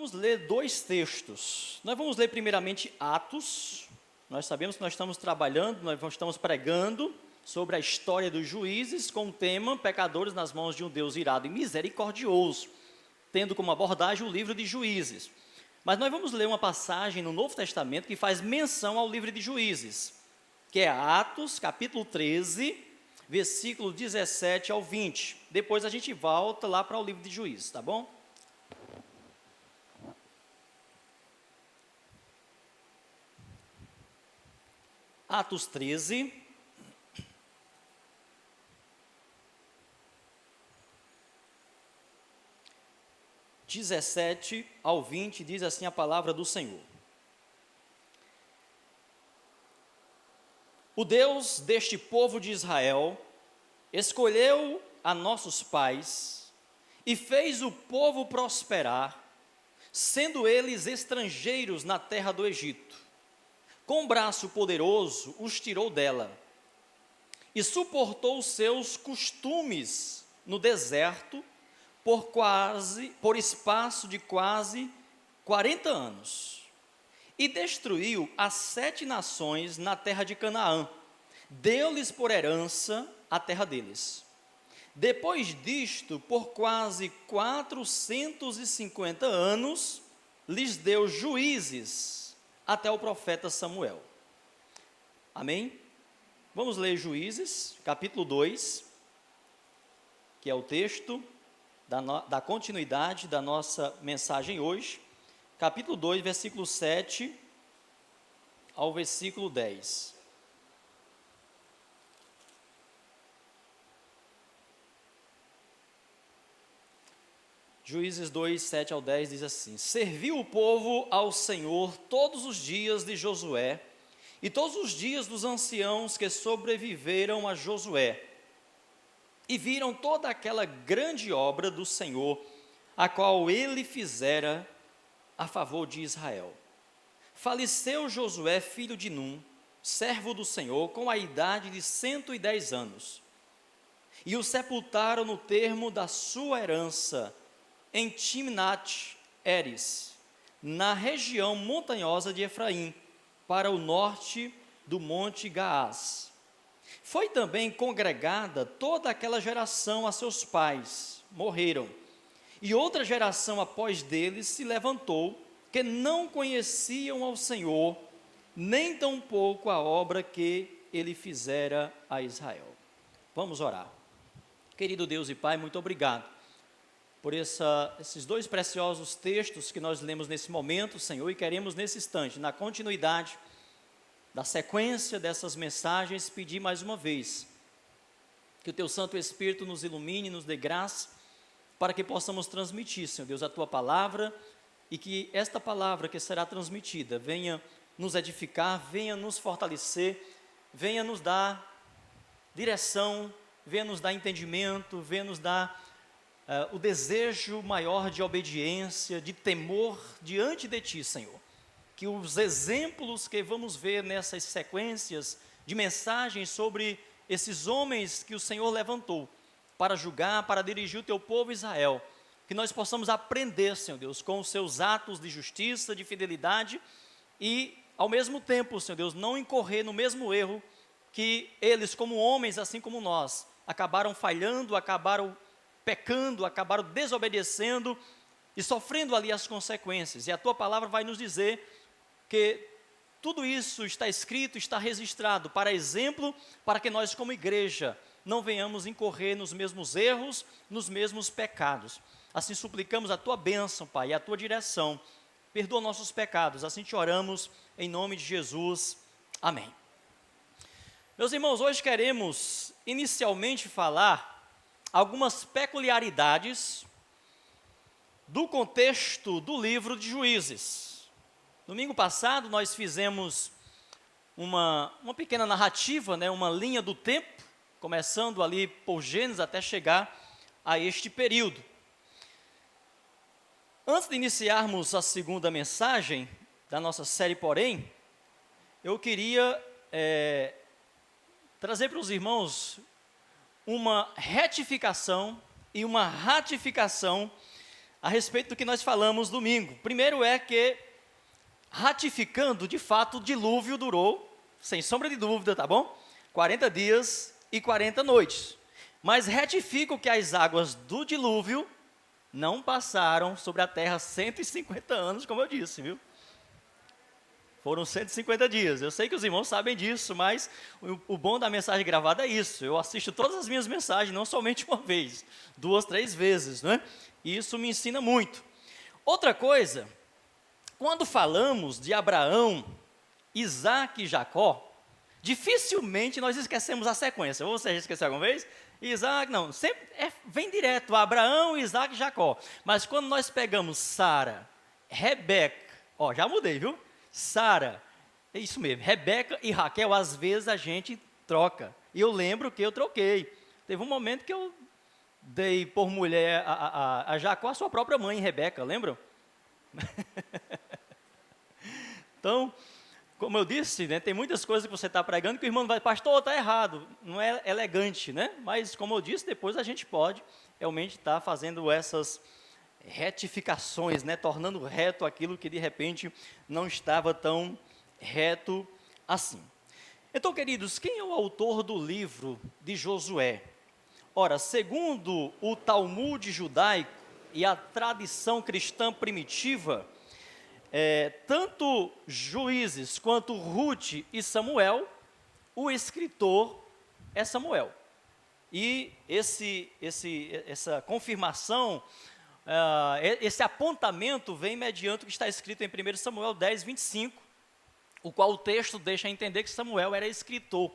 vamos ler dois textos. Nós vamos ler primeiramente Atos. Nós sabemos que nós estamos trabalhando, nós estamos pregando sobre a história dos juízes com o tema Pecadores nas mãos de um Deus irado e misericordioso, tendo como abordagem o livro de Juízes. Mas nós vamos ler uma passagem no Novo Testamento que faz menção ao livro de Juízes, que é Atos, capítulo 13, versículo 17 ao 20. Depois a gente volta lá para o livro de Juízes, tá bom? Atos 13, (17 ao 20), diz assim a palavra do Senhor. O Deus deste povo de Israel escolheu a nossos pais e fez o povo prosperar, sendo eles estrangeiros na terra do Egito. Com braço poderoso os tirou dela e suportou os seus costumes no deserto por espaço de quase 40 anos. E destruiu as 7 nações na terra de Canaã. Deu-lhes por herança a terra deles. Depois disto, por quase 450 anos, lhes deu juízes até o profeta Samuel. Amém? Vamos ler Juízes, capítulo 2, que é o texto da continuidade da nossa mensagem hoje. Capítulo 2, versículo 7 ao versículo 10. Juízes 2, 7 ao 10 diz assim: Serviu o povo ao Senhor todos os dias de Josué e todos os dias dos anciãos que sobreviveram a Josué, e viram toda aquela grande obra do Senhor, a qual ele fizera a favor de Israel. Faleceu Josué, filho de Num, servo do Senhor, com a idade de 110 anos, e o sepultaram no termo da sua herança, em Timnat-Heres, na região montanhosa de Efraim, para o norte do monte Gaás. Foi também congregada toda aquela geração a seus pais, morreram, e outra geração após deles se levantou, que não conheciam ao Senhor, nem tampouco a obra que ele fizera a Israel. Vamos orar. Querido Deus e Pai, muito obrigado por esses dois preciosos textos que nós lemos nesse momento, Senhor, e queremos nesse instante, na continuidade da sequência dessas mensagens, pedir mais uma vez que o Teu Santo Espírito nos ilumine, nos dê graça, para que possamos transmitir, Senhor Deus, a Tua palavra, e que esta palavra que será transmitida venha nos edificar, venha nos fortalecer, venha nos dar direção, venha nos dar entendimento, venha nos dar o desejo maior de obediência, de temor diante de Ti, Senhor. Que os exemplos que vamos ver nessas sequências de mensagens sobre esses homens que o Senhor levantou para julgar, para dirigir o Teu povo Israel, que nós possamos aprender, Senhor Deus, com os Seus atos de justiça, de fidelidade e, ao mesmo tempo, Senhor Deus, não incorrer no mesmo erro que eles, como homens, assim como nós, acabaram falhando, acabaram pecando, acabaram desobedecendo e sofrendo ali as consequências. E a Tua palavra vai nos dizer que tudo isso está escrito, está registrado, para exemplo, para que nós como igreja não venhamos incorrer nos mesmos erros, nos mesmos pecados. Assim suplicamos a Tua bênção, Pai, e a Tua direção. Perdoa nossos pecados, assim te oramos, em nome de Jesus. Amém. Meus irmãos, hoje queremos inicialmente falar algumas peculiaridades do contexto do livro de Juízes. Domingo passado nós fizemos uma pequena narrativa, uma linha do tempo, começando ali por Gênesis até chegar a este período. Antes de iniciarmos a segunda mensagem da nossa série, porém, eu queria trazer para os irmãos uma retificação e uma ratificação a respeito do que nós falamos domingo. Primeiro é que, ratificando, de fato, o dilúvio durou, sem sombra de dúvida, tá bom? 40 dias e 40 noites. Mas retifico que as águas do dilúvio não passaram sobre a terra 150 anos, como eu disse, viu? Foram 150 dias. Eu sei que os irmãos sabem disso, mas o bom da mensagem gravada é isso. Eu assisto todas as minhas mensagens, não somente uma vez, 2, 3 vezes, né? E isso me ensina muito. Outra coisa, quando falamos de Abraão, Isaac e Jacó, dificilmente nós esquecemos a sequência. Ou você já esqueceu alguma vez? Isaac, não, sempre vem direto, Abraão, Isaac e Jacó. Mas quando nós pegamos Sara, Rebeca, já mudei, viu? Sara, é isso mesmo, Rebeca e Raquel, às vezes a gente troca. E eu lembro que eu troquei. Teve um momento que eu dei por mulher a Jacó a sua própria mãe, Rebeca, lembram? Então, como eu disse, né, tem muitas coisas que você está pregando que o irmão vai, pastor, está errado, não é elegante, né? Mas, como eu disse, depois a gente pode realmente estar fazendo essas retificações, né, tornando reto aquilo que de repente não estava tão reto assim. Então, queridos, quem é o autor do livro de Josué? Ora, segundo o Talmud judaico e a tradição cristã primitiva, tanto Juízes quanto Rute e Samuel, o escritor é Samuel. E essa confirmação, esse apontamento vem mediante o que está escrito em 1 Samuel 10, 25, o qual o texto deixa entender que Samuel era escritor,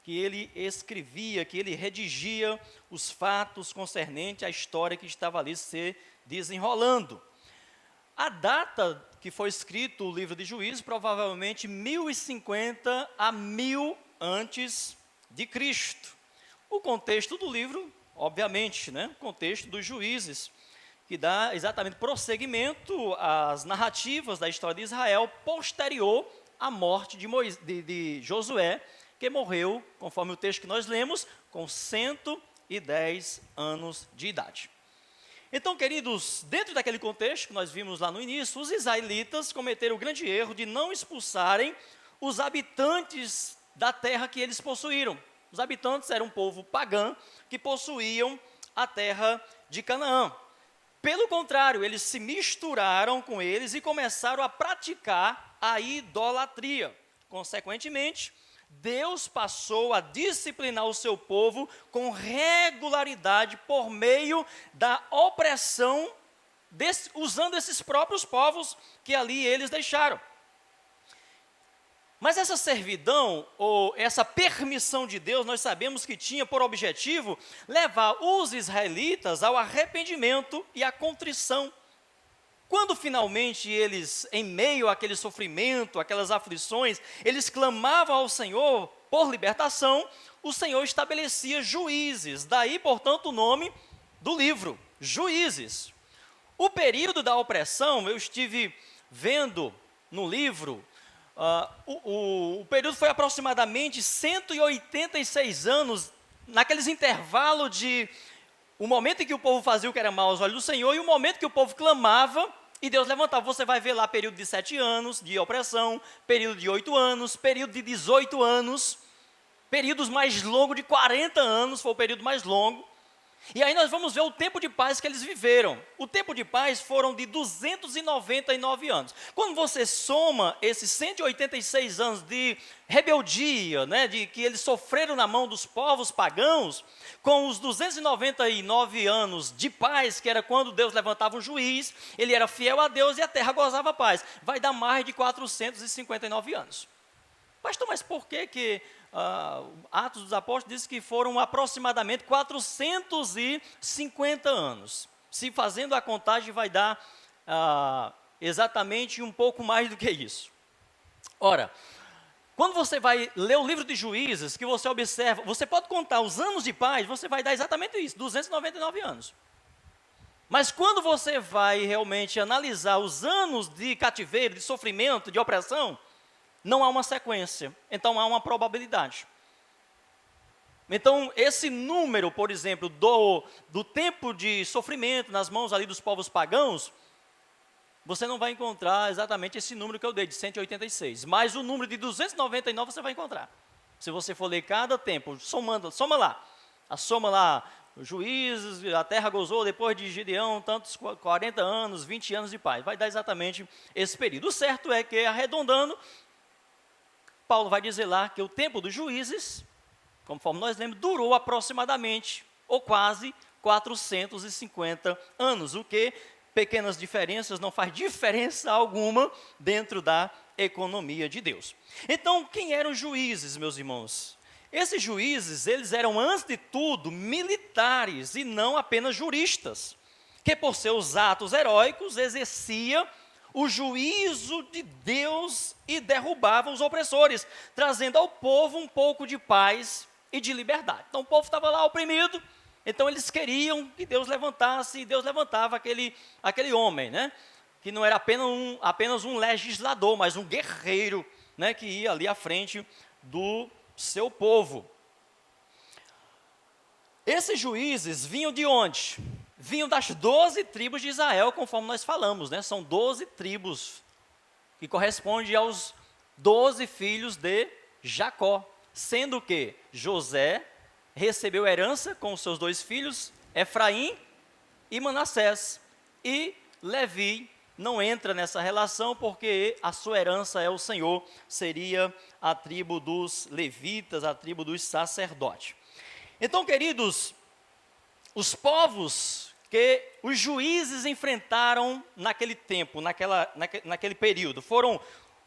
que ele escrevia, que ele redigia os fatos concernentes à história que estava ali se desenrolando. A data que foi escrito o livro de Juízes, provavelmente 1050 a 1000 antes de Cristo. O contexto do livro, obviamente, né, contexto dos Juízes, que dá exatamente prosseguimento às narrativas da história de Israel posterior à morte de Josué, que morreu, conforme o texto que nós lemos, com 110 anos de idade. Então, queridos, dentro daquele contexto que nós vimos lá no início, os israelitas cometeram o grande erro de não expulsarem os habitantes da terra que eles possuíram. Os habitantes eram um povo pagão que possuíam a terra de Canaã. Pelo contrário, eles se misturaram com eles e começaram a praticar a idolatria. Consequentemente, Deus passou a disciplinar o seu povo com regularidade por meio da opressão, usando esses próprios povos que ali eles deixaram. Mas essa servidão, ou essa permissão de Deus, nós sabemos que tinha por objetivo levar os israelitas ao arrependimento e à contrição. Quando finalmente eles, em meio àquele sofrimento, aquelas aflições, eles clamavam ao Senhor por libertação, o Senhor estabelecia juízes. Daí, portanto, o nome do livro, Juízes. O período da opressão, eu estive vendo no livro, o período foi aproximadamente 186 anos, naqueles intervalos de o momento em que o povo fazia o que era mal aos olhos do Senhor e o momento que o povo clamava e Deus levantava. Você vai ver lá período de 7 anos de opressão, período de 8 anos, período de 18 anos, períodos mais longos de 40 anos, foi o período mais longo. E aí nós vamos ver o tempo de paz que eles viveram. O tempo de paz foram de 299 anos. Quando você soma esses 186 anos de rebeldia, né, de que eles sofreram na mão dos povos pagãos, com os 299 anos de paz, que era quando Deus levantava um juiz, ele era fiel a Deus e a terra gozava paz, vai dar mais de 459 anos. Pastor, mas por que Atos dos Apóstolos diz que foram aproximadamente 450 anos? Se fazendo a contagem vai dar exatamente um pouco mais do que isso. Ora, quando você vai ler o livro de Juízes, que você observa, você pode contar os anos de paz, você vai dar exatamente isso, 299 anos. Mas quando você vai realmente analisar os anos de cativeiro, de sofrimento, de opressão, não há uma sequência, então há uma probabilidade. Então, esse número, por exemplo, do tempo de sofrimento nas mãos ali dos povos pagãos, você não vai encontrar exatamente esse número que eu dei, de 186. Mas o número de 299 você vai encontrar. Se você for ler cada tempo, soma lá. Soma lá, Juízes, a terra gozou depois de Gideão, tantos 40 anos, 20 anos de paz. Vai dar exatamente esse período. O certo é que, arredondando, Paulo vai dizer lá que o tempo dos juízes, conforme nós lemos, durou aproximadamente, ou quase, 450 anos, o que, pequenas diferenças, não faz diferença alguma dentro da economia de Deus. Então, quem eram os juízes, meus irmãos? Esses juízes, eles eram, antes de tudo, militares e não apenas juristas, que por seus atos heróicos exercia o juízo de Deus e derrubava os opressores, trazendo ao povo um pouco de paz e de liberdade. Então o povo estava lá oprimido, então eles queriam que Deus levantasse, e Deus levantava aquele homem, né? Que não era apenas um legislador, mas um guerreiro, né? Que ia ali à frente do seu povo. Esses juízes vinham de onde? Vinham das 12 tribos de Israel, conforme nós falamos, né? São 12 tribos, que corresponde aos 12 filhos de Jacó, sendo que José recebeu herança com os seus 2 filhos, Efraim e Manassés, e Levi não entra nessa relação, porque a sua herança é o Senhor, seria a tribo dos levitas, a tribo dos sacerdotes. Então, queridos, os povos que os juízes enfrentaram naquele tempo, naquele período, foram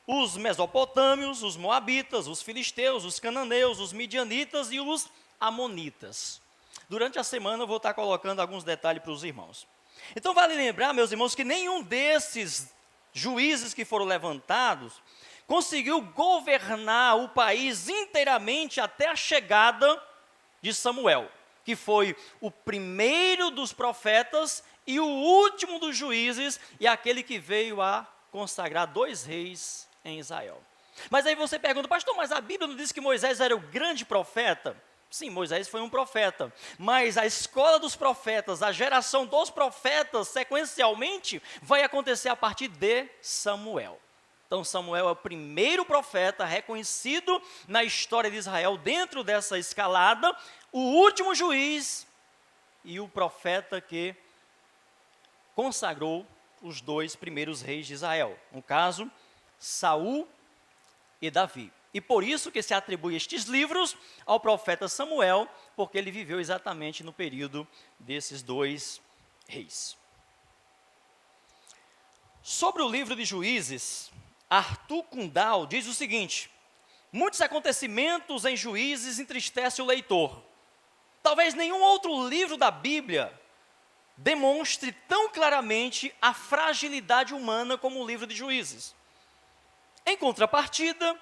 os mesopotâmios, os moabitas, os filisteus, os cananeus, os midianitas e os amonitas. Durante a semana eu vou estar colocando alguns detalhes para os irmãos. Então vale lembrar, meus irmãos, que nenhum desses juízes que foram levantados conseguiu governar o país inteiramente até a chegada de Samuel, que foi o primeiro dos profetas e o último dos juízes, e aquele que veio a consagrar 2 reis em Israel. Mas aí você pergunta, pastor, mas a Bíblia não diz que Moisés era o grande profeta? Sim, Moisés foi um profeta, mas a escola dos profetas, a geração dos profetas, sequencialmente, vai acontecer a partir de Samuel. Então, Samuel é o primeiro profeta reconhecido na história de Israel, dentro dessa escalada, o último juiz e o profeta que consagrou os 2 primeiros reis de Israel, no caso, Saul e Davi. E por isso que se atribui estes livros ao profeta Samuel, porque ele viveu exatamente no período desses 2 reis. Sobre o livro de Juízes, Arthur Kundal diz o seguinte: muitos acontecimentos em Juízes entristecem o leitor. Talvez nenhum outro livro da Bíblia demonstre tão claramente a fragilidade humana como o livro de Juízes. Em contrapartida,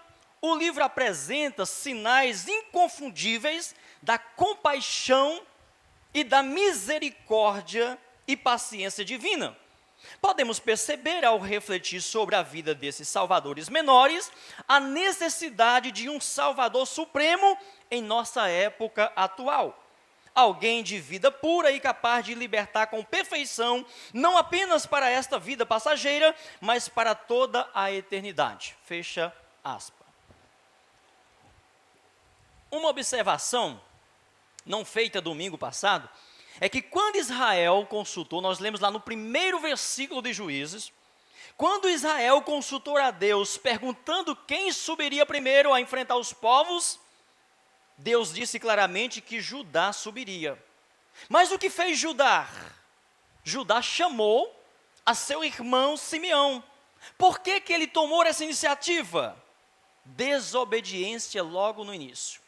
o livro apresenta sinais inconfundíveis da compaixão e da misericórdia e paciência divina. Podemos perceber, ao refletir sobre a vida desses salvadores menores, a necessidade de um Salvador Supremo em nossa época atual. Alguém de vida pura e capaz de libertar com perfeição, não apenas para esta vida passageira, mas para toda a eternidade. Fecha aspas. Uma observação, não feita domingo passado, é que quando Israel consultou, nós lemos lá no primeiro versículo de Juízes, quando Israel consultou a Deus, perguntando quem subiria primeiro a enfrentar os povos, Deus disse claramente que Judá subiria. Mas o que fez Judá? Judá chamou a seu irmão Simeão. Por que que ele tomou essa iniciativa? Desobediência logo no início.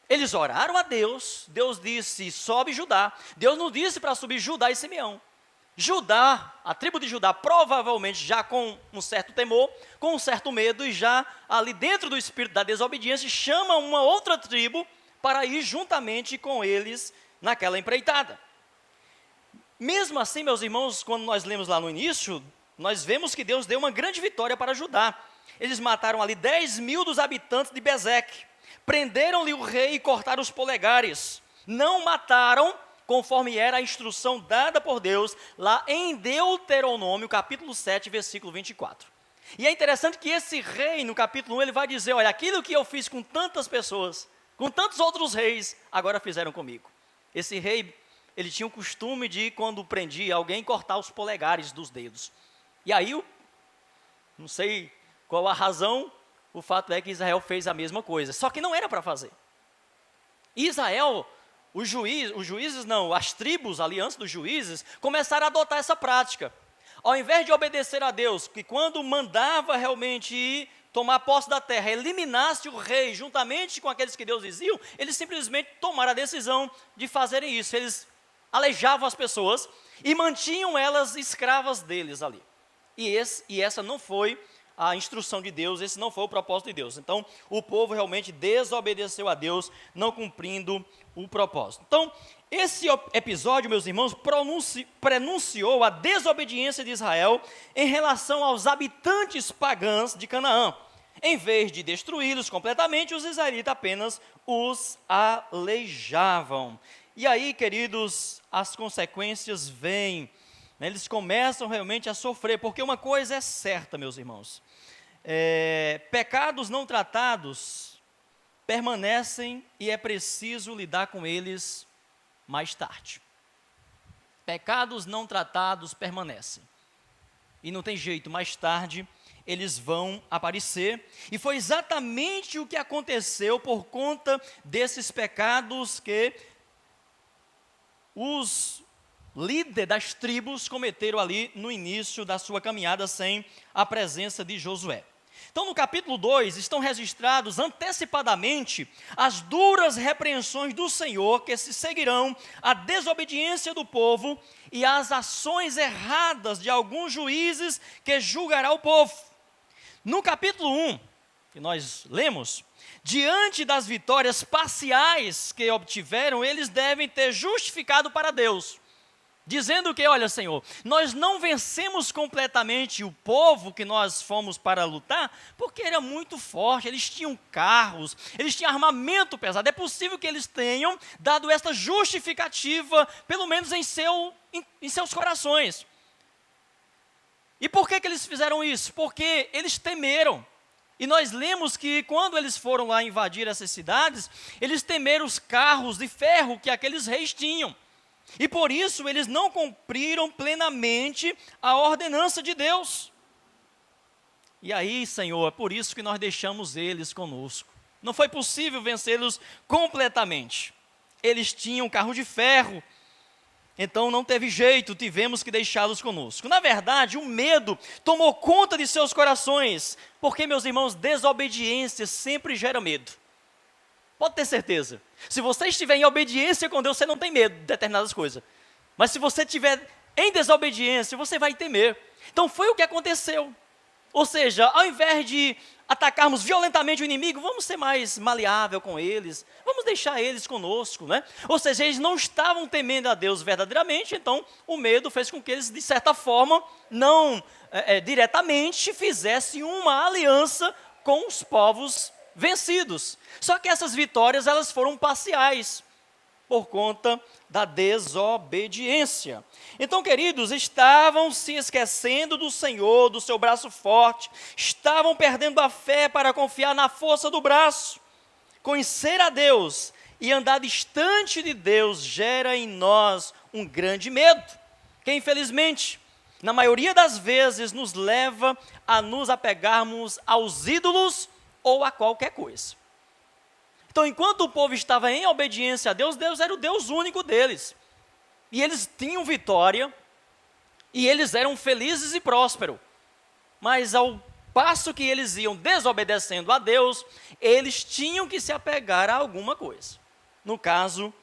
Eles oraram a Deus, Deus disse, sobe Judá. Deus não disse para subir Judá e Simeão. Judá, a tribo de Judá, provavelmente já com um certo temor, com um certo medo, e já ali dentro do espírito da desobediência, chama uma outra tribo para ir juntamente com eles naquela empreitada. Mesmo assim, meus irmãos, quando nós lemos lá no início, nós vemos que Deus deu uma grande vitória para Judá. Eles mataram ali 10.000 dos habitantes de Bezeque. Prenderam-lhe o rei e cortaram os polegares. Não mataram, conforme era a instrução dada por Deus, lá em Deuteronômio, capítulo 7, versículo 24. E é interessante que esse rei, no capítulo 1, ele vai dizer, olha, aquilo que eu fiz com tantas pessoas, com tantos outros reis, agora fizeram comigo. Esse rei, ele tinha o costume de, quando prendia alguém, cortar os polegares dos dedos. E aí, não sei qual a razão, o fato é que Israel fez a mesma coisa, só que não era para fazer. Israel, as tribos, a aliança dos juízes, começaram a adotar essa prática. Ao invés de obedecer a Deus, que quando mandava realmente ir tomar posse da terra, eliminasse o rei juntamente com aqueles que Deus diziam, eles simplesmente tomaram a decisão de fazerem isso. Eles aleijavam as pessoas e mantinham elas escravas deles ali. E essa não foi a instrução de Deus, esse não foi o propósito de Deus. Então, o povo realmente desobedeceu a Deus, não cumprindo o propósito. Então, esse episódio, meus irmãos, prenunciou a desobediência de Israel em relação aos habitantes pagãos de Canaã. Em vez de destruí-los completamente, os israelitas apenas os aleijavam. E aí, queridos, as consequências vêm. Eles começam realmente a sofrer, porque uma coisa é certa, meus irmãos. Pecados não tratados permanecem e é preciso lidar com eles mais tarde. Pecados não tratados permanecem. E não tem jeito, mais tarde eles vão aparecer. E foi exatamente o que aconteceu por conta desses pecados que os líderes das tribos cometeram ali no início da sua caminhada sem a presença de Josué. Então, no capítulo 2, estão registrados antecipadamente as duras repreensões do Senhor que se seguirão à desobediência do povo e às ações erradas de alguns juízes que julgará o povo. No capítulo 1, que nós lemos, diante das vitórias parciais que obtiveram, eles devem ter justificado para Deus, dizendo que, olha, Senhor, nós não vencemos completamente o povo que nós fomos para lutar, porque era muito forte, eles tinham carros, eles tinham armamento pesado. É possível que eles tenham dado esta justificativa, pelo menos em seus corações. E por que eles fizeram isso? Porque eles temeram. E nós lemos que quando eles foram lá invadir essas cidades, eles temeram os carros de ferro que aqueles reis tinham. E por isso eles não cumpriram plenamente a ordenança de Deus. E aí, Senhor, é por isso que nós deixamos eles conosco. Não foi possível vencê-los completamente. Eles tinham carro de ferro, então não teve jeito, tivemos que deixá-los conosco. Na verdade, o medo tomou conta de seus corações, porque, meus irmãos, desobediência sempre gera medo. Pode ter certeza. Se você estiver em obediência com Deus, você não tem medo de determinadas coisas. Mas se você estiver em desobediência, você vai temer. Então foi o que aconteceu. Ou seja, ao invés de atacarmos violentamente o inimigo, vamos ser mais maleável com eles. Vamos deixar eles conosco, né? Ou seja, eles não estavam temendo a Deus verdadeiramente, então o medo fez com que eles, de certa forma, não diretamente fizessem uma aliança com os povos vencidos. Só que essas vitórias, elas foram parciais, por conta da desobediência. Então, queridos, estavam se esquecendo do Senhor, do seu braço forte, estavam perdendo a fé para confiar na força do braço. Conhecer a Deus e andar distante de Deus gera em nós um grande medo, que infelizmente, na maioria das vezes, nos leva a nos apegarmos aos ídolos ou a qualquer coisa. Então, enquanto o povo estava em obediência a Deus, Deus era o Deus único deles. E eles tinham vitória, e eles eram felizes e prósperos. Mas ao passo que eles iam desobedecendo a Deus, eles tinham que se apegar a alguma coisa. No caso,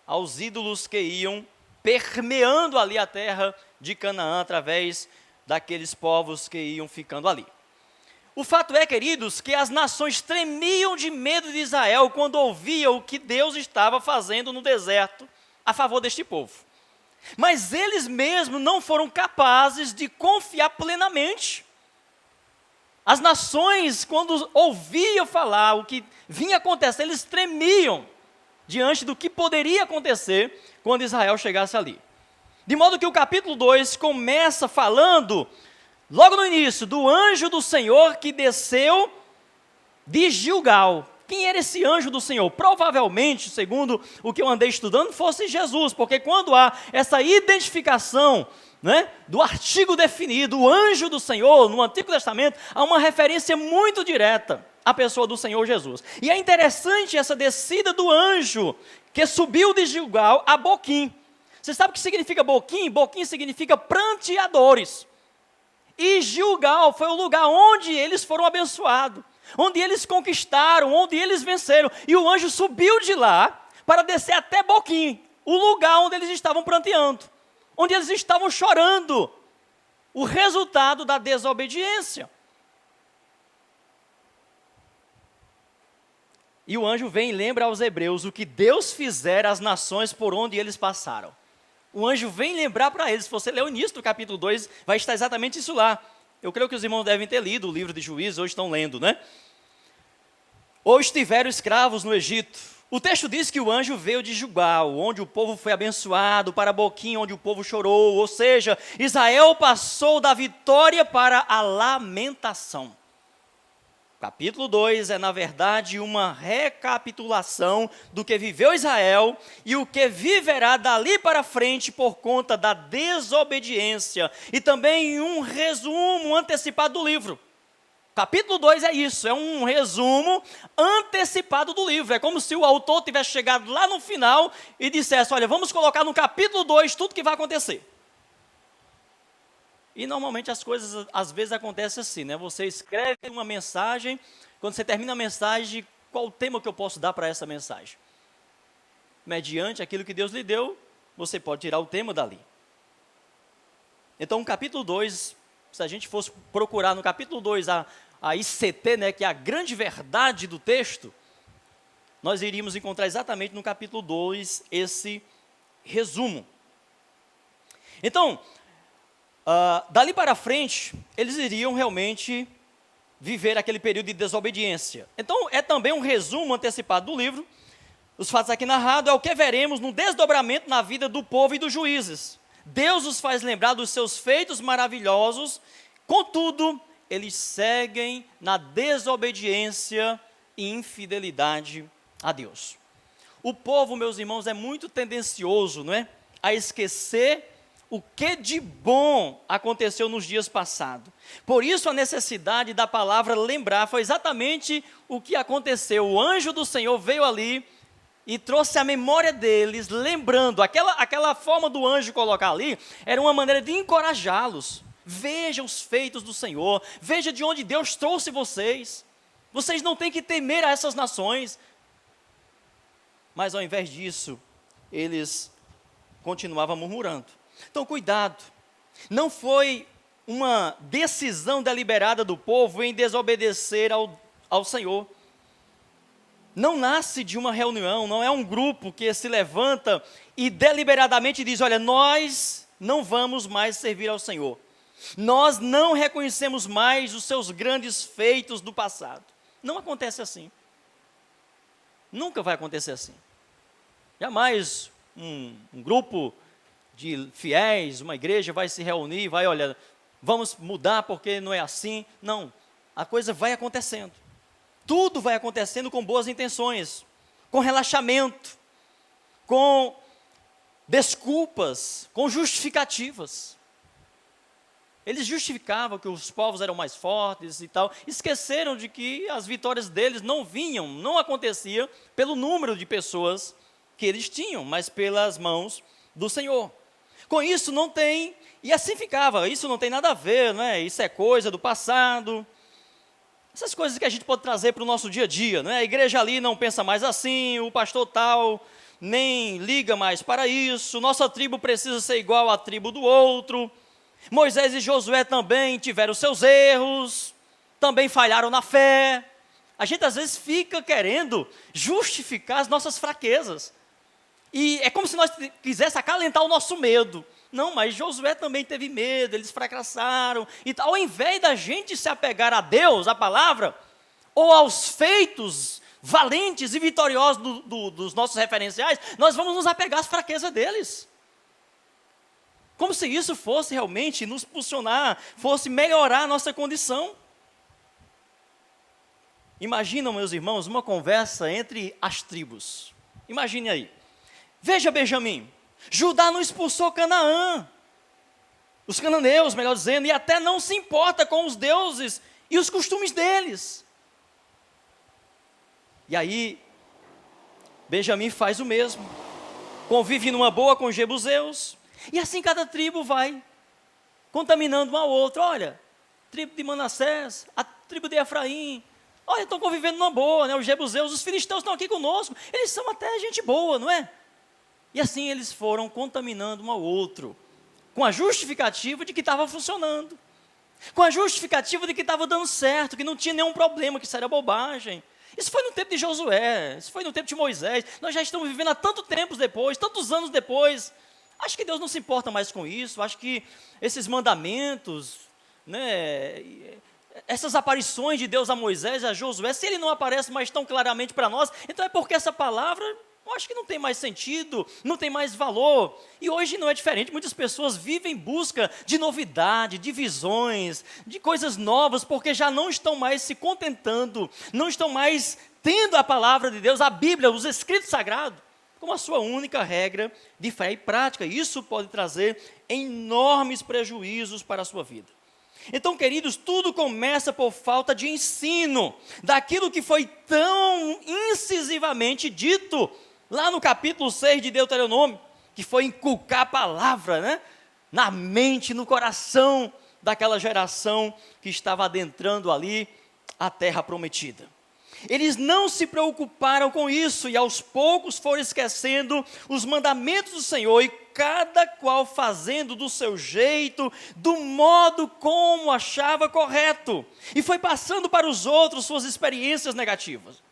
aos ídolos que iam permeando ali a terra de Canaã, através daqueles povos que iam ficando ali. O fato é, queridos, que as nações tremiam de medo de Israel quando ouviam o que Deus estava fazendo no deserto a favor deste povo. Mas eles mesmos não foram capazes de confiar plenamente. As nações, quando ouviam falar o que vinha acontecer, eles tremiam diante do que poderia acontecer quando Israel chegasse ali. De modo que o capítulo 2 começa falando, logo no início, do anjo do Senhor que desceu de Gilgal. Quem era esse anjo do Senhor? Provavelmente, segundo o que eu andei estudando, fosse Jesus, porque quando há essa identificação, né, do artigo definido, o anjo do Senhor, no Antigo Testamento, há uma referência muito direta à pessoa do Senhor Jesus. E é interessante essa descida do anjo que subiu de Gilgal a Boquim. Você sabe o que significa Boquim? Boquim significa pranteadores. E Gilgal foi o lugar onde eles foram abençoados, onde eles conquistaram, onde eles venceram. E o anjo subiu de lá para descer até Boquim, o lugar onde eles estavam pranteando, onde eles estavam chorando o resultado da desobediência. E o anjo vem e lembra aos hebreus o que Deus fizera às nações por onde eles passaram. O anjo vem lembrar para eles, se você ler o início do capítulo 2, vai estar exatamente isso lá. Eu creio que os irmãos devem ter lido o livro de Juízes, hoje estão lendo, né? Ou estiveram escravos no Egito. O texto diz que o anjo veio de Gilgal, onde o povo foi abençoado, para Boquim, onde o povo chorou. Ou seja, Israel passou da vitória para a lamentação. Capítulo 2 é, na verdade, uma recapitulação do que viveu Israel e o que viverá dali para frente por conta da desobediência. E também um resumo antecipado do livro. Capítulo 2 é isso, é um resumo antecipado do livro. É como se o autor tivesse chegado lá no final e dissesse, olha, vamos colocar no capítulo 2 tudo que vai acontecer. E normalmente as coisas, às vezes, acontecem assim, né? Você escreve uma mensagem, quando você termina a mensagem, qual o tema que eu posso dar para essa mensagem? Mediante aquilo que Deus lhe deu, você pode tirar o tema dali. Então, o capítulo 2, se a gente fosse procurar no capítulo 2 a ICT, né, que é a grande verdade do texto, nós iríamos encontrar exatamente no capítulo 2 esse resumo. Então, dali para frente, eles iriam realmente viver aquele período de desobediência. Então, é também um resumo antecipado do livro. Os fatos aqui narrados é o que veremos no desdobramento na vida do povo e dos juízes. Deus os faz lembrar dos seus feitos maravilhosos, contudo, eles seguem na desobediência e infidelidade a Deus. O povo, meus irmãos, é muito tendencioso, não é, a esquecer o que de bom aconteceu nos dias passados. Por isso a necessidade da palavra lembrar foi exatamente o que aconteceu. O anjo do Senhor veio ali e trouxe a memória deles, lembrando, aquela forma do anjo colocar ali, era uma maneira de encorajá-los. Veja os feitos do Senhor, veja de onde Deus trouxe vocês. Vocês não têm que temer a essas nações. Mas ao invés disso, eles continuavam murmurando. Então, cuidado, não foi uma decisão deliberada do povo em desobedecer ao Senhor. Não nasce de uma reunião, não é um grupo que se levanta e deliberadamente diz, olha, nós não vamos mais servir ao Senhor. Nós não reconhecemos mais os seus grandes feitos do passado. Não acontece assim. Nunca vai acontecer assim. Jamais um grupo de fiéis, uma igreja vai se reunir e vai, olha, vamos mudar porque não é assim. Não, a coisa vai acontecendo. Tudo vai acontecendo com boas intenções, com relaxamento, com desculpas, com justificativas. Eles justificavam que os povos eram mais fortes e tal, esqueceram de que as vitórias deles não aconteciam pelo número de pessoas que eles tinham, mas pelas mãos do Senhor. Com isso não tem, e assim ficava, isso não tem nada a ver, né? Isso é coisa do passado. Essas coisas que a gente pode trazer para o nosso dia a dia, né? A igreja ali não pensa mais assim, o pastor tal nem liga mais para isso, nossa tribo precisa ser igual à tribo do outro. Moisés e Josué também tiveram seus erros, também falharam na fé. A gente às vezes fica querendo justificar as nossas fraquezas. E é como se nós quiséssemos acalentar o nosso medo. Não, mas Josué também teve medo, eles fracassaram. E ao invés da gente se apegar a Deus, à palavra, ou aos feitos valentes e vitoriosos dos nossos referenciais, nós vamos nos apegar às fraquezas deles. Como se isso fosse realmente nos impulsionar, fosse melhorar a nossa condição. Imaginam, meus irmãos, uma conversa entre as tribos. Imagine aí. Veja Benjamim, Judá não expulsou Canaã, os cananeus, melhor dizendo, e até não se importa com os deuses e os costumes deles. E aí, Benjamim faz o mesmo, convive numa boa com os jebuseus, e assim cada tribo vai contaminando uma outra. Olha, tribo de Manassés, a tribo de Efraim, olha, estão convivendo numa boa, né? Os jebuseus, os filisteus estão aqui conosco, eles são até gente boa, não é? E assim eles foram contaminando um ao outro, com a justificativa de que estava funcionando, com a justificativa de que estava dando certo, que não tinha nenhum problema, que isso era bobagem. Isso foi no tempo de Josué, isso foi no tempo de Moisés, nós já estamos vivendo há tanto tempo depois, tantos anos depois. Acho que Deus não se importa mais com isso, acho que esses mandamentos, né, essas aparições de Deus a Moisés e a Josué, se ele não aparece mais tão claramente para nós, então é porque essa palavra, eu acho que não tem mais sentido, não tem mais valor. E hoje não é diferente, muitas pessoas vivem em busca de novidade, de visões, de coisas novas, porque já não estão mais se contentando, não estão mais tendo a palavra de Deus, a Bíblia, os escritos sagrados, como a sua única regra de fé e prática. Isso pode trazer enormes prejuízos para a sua vida. Então, queridos, tudo começa por falta de ensino, daquilo que foi tão incisivamente dito, lá no capítulo 6 de Deuteronômio, que foi inculcar a palavra, né, na mente, no coração daquela geração que estava adentrando ali a terra prometida. Eles não se preocuparam com isso e aos poucos foram esquecendo os mandamentos do Senhor e cada qual fazendo do seu jeito, do modo como achava correto. E foi passando para os outros suas experiências negativas.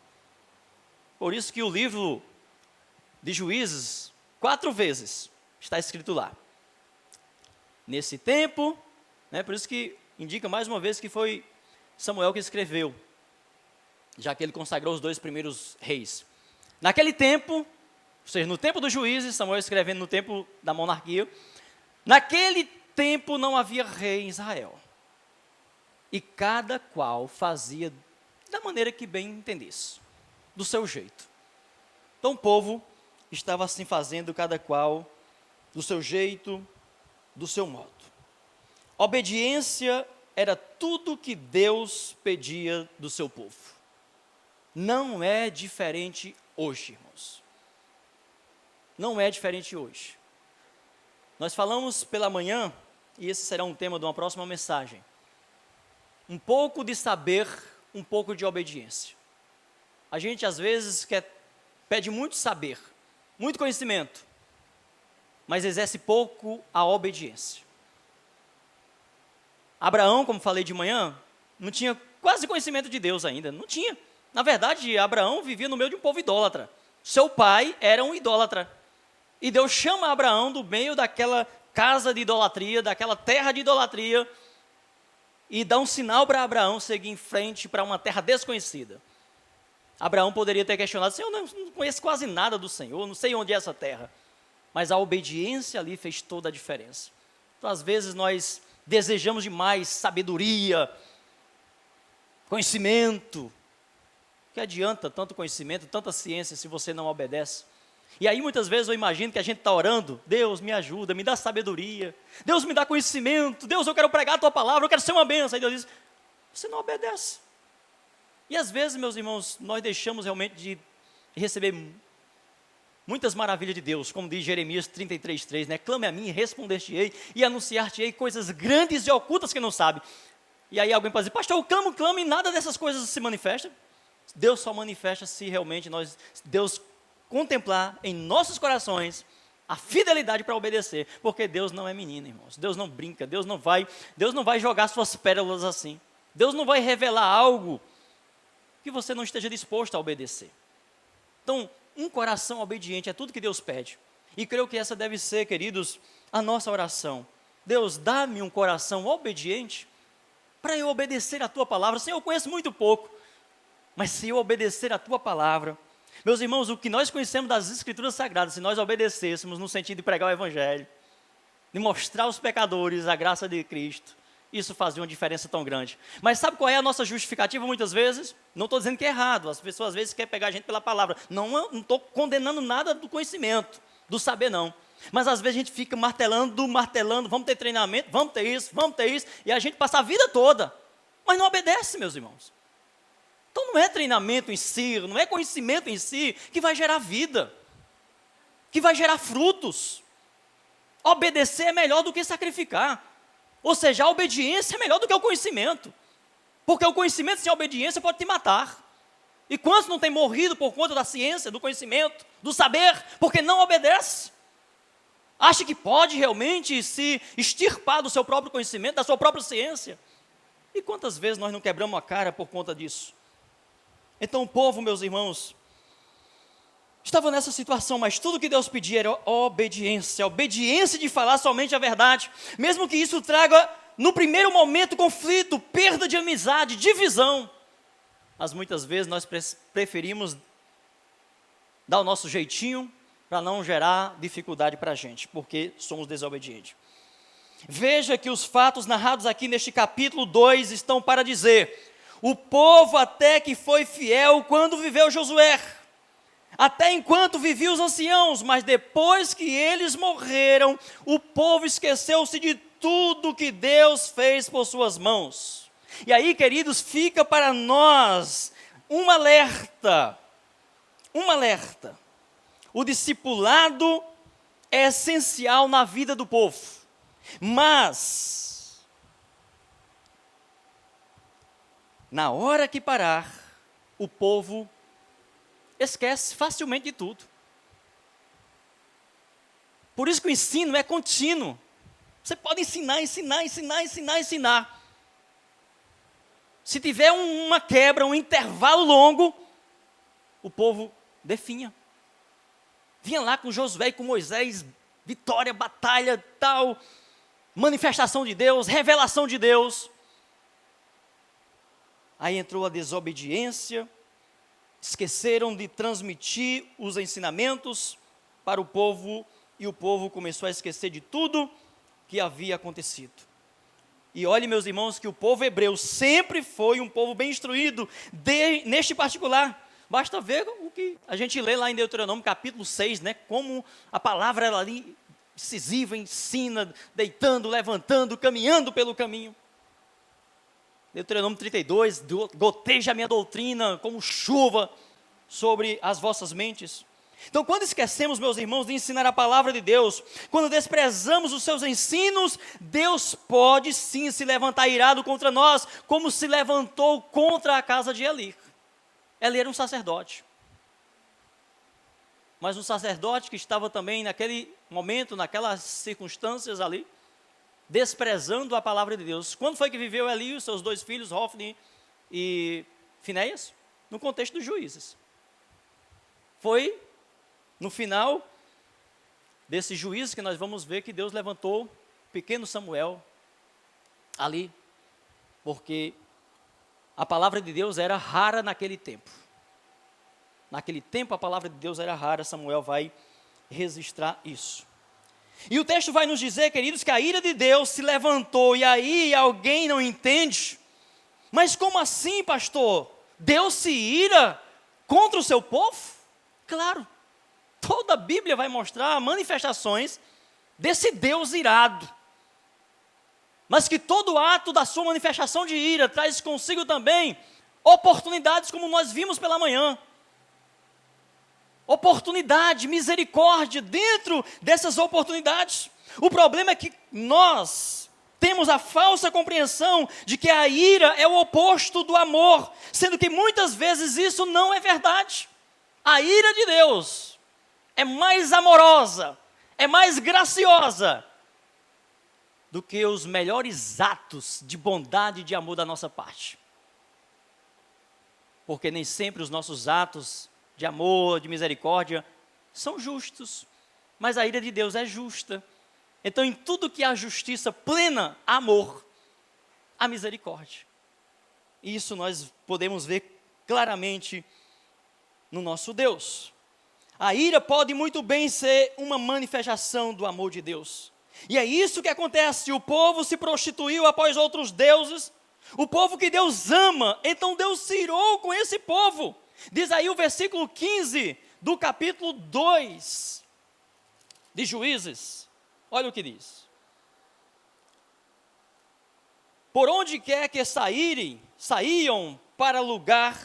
Por isso que o livro de Juízes, 4 vezes, está escrito lá. Nesse tempo, né, por isso que indica mais uma vez que foi Samuel que escreveu, já que ele consagrou os 2 primeiros reis. Naquele tempo, ou seja, no tempo dos juízes, Samuel escrevendo no tempo da monarquia, naquele tempo não havia rei em Israel. E cada qual fazia da maneira que bem entendesse, do seu jeito. Então o povo estava assim fazendo cada qual do seu jeito, do seu modo. Obediência era tudo que Deus pedia do seu povo. Não é diferente hoje, irmãos. Não é diferente hoje. Nós falamos pela manhã, e esse será um tema de uma próxima mensagem, um pouco de saber, um pouco de obediência. A gente às vezes pede muito saber, muito conhecimento, mas exerce pouco a obediência. Abraão, como falei de manhã, não tinha quase conhecimento de Deus ainda, não tinha. Na verdade, Abraão vivia no meio de um povo idólatra. Seu pai era um idólatra. E Deus chama Abraão do meio daquela casa de idolatria, daquela terra de idolatria, e dá um sinal para Abraão seguir em frente para uma terra desconhecida. Abraão poderia ter questionado: Senhor, eu não conheço quase nada do Senhor, não sei onde é essa terra. Mas a obediência ali fez toda a diferença. Então, às vezes, nós desejamos demais sabedoria, conhecimento. Que adianta tanto conhecimento, tanta ciência, se você não obedece? E aí muitas vezes eu imagino que a gente está orando: Deus me ajuda, me dá sabedoria, Deus me dá conhecimento, Deus, eu quero pregar a tua palavra, eu quero ser uma bênção. Aí Deus diz: você não obedece. E às vezes, meus irmãos, nós deixamos realmente de receber muitas maravilhas de Deus, como diz Jeremias 33:3, né? Clame a mim, responder-te-ei e anunciar-te-ei coisas grandes e ocultas que não sabe. E aí alguém pode dizer: pastor, eu clamo e nada dessas coisas se manifesta. Deus só manifesta se realmente Deus contemplar em nossos corações a fidelidade para obedecer, porque Deus não é menino, irmãos. Deus não brinca, Deus não vai jogar suas pérolas assim. Deus não vai revelar algo que você não esteja disposto a obedecer. Então, um coração obediente é tudo que Deus pede. E creio que essa deve ser, queridos, a nossa oração: Deus, dá-me um coração obediente para eu obedecer a tua palavra. Senhor, eu conheço muito pouco, mas se eu obedecer a tua palavra, meus irmãos, o que nós conhecemos das Escrituras Sagradas, se nós obedecêssemos no sentido de pregar o Evangelho, de mostrar aos pecadores a graça de Cristo, isso fazia uma diferença tão grande. Mas sabe qual é a nossa justificativa muitas vezes? Não estou dizendo que é errado, as pessoas às vezes querem pegar a gente pela palavra. Não estou condenando nada do conhecimento, do saber não. Mas às vezes a gente fica martelando, vamos ter treinamento, vamos ter isso, e a gente passa a vida toda, mas não obedece, meus irmãos. Então não é treinamento em si, não é conhecimento em si que vai gerar vida, que vai gerar frutos. Obedecer é melhor do que sacrificar. Ou seja, a obediência é melhor do que o conhecimento. Porque o conhecimento sem obediência pode te matar. E quantos não têm morrido por conta da ciência, do conhecimento, do saber, porque não obedece? Acha que pode realmente se extirpar do seu próprio conhecimento, da sua própria ciência? E quantas vezes nós não quebramos a cara por conta disso? Então o povo, meus irmãos, estava nessa situação, mas tudo que Deus pedia era obediência, obediência de falar somente a verdade, mesmo que isso traga, no primeiro momento, conflito, perda de amizade, divisão. Mas muitas vezes nós preferimos dar o nosso jeitinho para não gerar dificuldade para a gente, porque somos desobedientes. Veja que os fatos narrados aqui neste capítulo 2 estão para dizer: o povo até que foi fiel quando viveu Josué, até enquanto viviam os anciãos, mas depois que eles morreram, o povo esqueceu-se de tudo que Deus fez por suas mãos. E aí, queridos, fica para nós um alerta. O discipulado é essencial na vida do povo, mas na hora que parar, o povo esquece facilmente de tudo. Por isso que o ensino é contínuo. Você pode ensinar. Se tiver uma quebra, um intervalo longo, o povo definha. Vinha lá com Josué e com Moisés, vitória, batalha, tal, manifestação de Deus, revelação de Deus. Aí entrou a desobediência, esqueceram de transmitir os ensinamentos para o povo, e o povo começou a esquecer de tudo que havia acontecido. E olhe, meus irmãos, que o povo hebreu sempre foi um povo bem instruído, neste particular. Basta ver o que a gente lê lá em Deuteronômio capítulo 6, né? Como a palavra ela ali, incisiva, ensina, deitando, levantando, caminhando pelo caminho. Deuteronômio 32, goteja a minha doutrina como chuva sobre as vossas mentes. Então, quando esquecemos, meus irmãos, de ensinar a palavra de Deus, quando desprezamos os seus ensinos, Deus pode sim se levantar irado contra nós, como se levantou contra a casa de Eli. Eli era um sacerdote, mas um sacerdote que estava também naquele momento, naquelas circunstâncias ali, desprezando a palavra de Deus. Quando foi que viveu Eli e os seus dois filhos, Hofni e Finéias? No contexto dos juízes. Foi no final desses juízes que nós vamos ver que Deus levantou o pequeno Samuel ali, porque a palavra de Deus era rara naquele tempo. Naquele tempo a palavra de Deus era rara, Samuel vai registrar isso. E o texto vai nos dizer, queridos, que a ira de Deus se levantou, e aí alguém não entende. Mas como assim, pastor? Deus se ira contra o seu povo? Claro, toda a Bíblia vai mostrar manifestações desse Deus irado. Mas que todo ato da sua manifestação de ira traz consigo também oportunidades, como nós vimos pela manhã. Oportunidade, misericórdia dentro dessas oportunidades. O problema é que nós temos a falsa compreensão de que a ira é o oposto do amor, sendo que muitas vezes isso não é verdade. A ira de Deus é mais amorosa, é mais graciosa do que os melhores atos de bondade e de amor da nossa parte. Porque nem sempre os nossos atos de amor, de misericórdia, são justos, mas a ira de Deus é justa. Então, em tudo que há justiça plena, há amor, há misericórdia. E isso nós podemos ver claramente no nosso Deus. A ira pode muito bem ser uma manifestação do amor de Deus. E é isso que acontece, o povo se prostituiu após outros deuses, o povo que Deus ama, então Deus se irou com esse povo. Diz aí o versículo 15 do capítulo 2 de Juízes, olha o que diz. Por onde quer que saíam para lutar,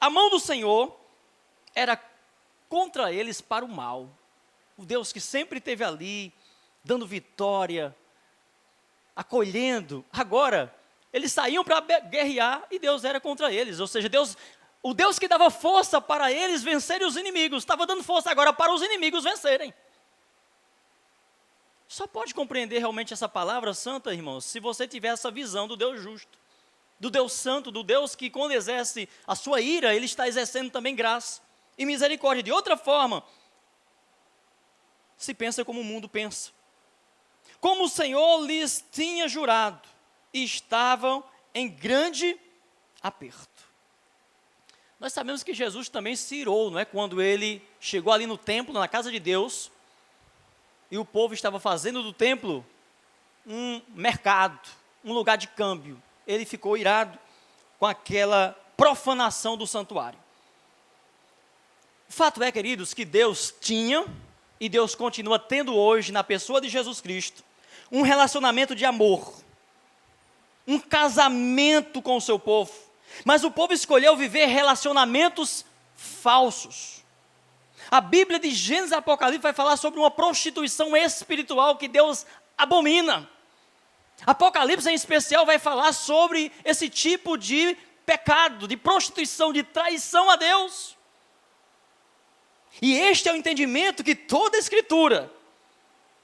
a mão do Senhor era contra eles para o mal. O Deus que sempre esteve ali, dando vitória, acolhendo. Agora, eles saíam para guerrear e Deus era contra eles. Ou seja, o Deus que dava força para eles vencerem os inimigos, estava dando força agora para os inimigos vencerem. Só pode compreender realmente essa palavra santa, irmãos, se você tiver essa visão do Deus justo, do Deus santo, do Deus que quando exerce a sua ira, Ele está exercendo também graça e misericórdia. De outra forma, se pensa como o mundo pensa. Como o Senhor lhes tinha jurado, e estavam em grande aperto. Nós sabemos que Jesus também se irou, não é? Quando Ele chegou ali no templo, na casa de Deus, e o povo estava fazendo do templo um mercado, um lugar de câmbio. Ele ficou irado com aquela profanação do santuário. O fato é, queridos, que Deus tinha, e Deus continua tendo hoje, na pessoa de Jesus Cristo, um relacionamento de amor, um casamento com o seu povo. Mas o povo escolheu viver relacionamentos falsos. A Bíblia de Gênesis e Apocalipse vai falar sobre uma prostituição espiritual que Deus abomina. Apocalipse, em especial, vai falar sobre esse tipo de pecado, de prostituição, de traição a Deus. E este é o entendimento que toda a Escritura,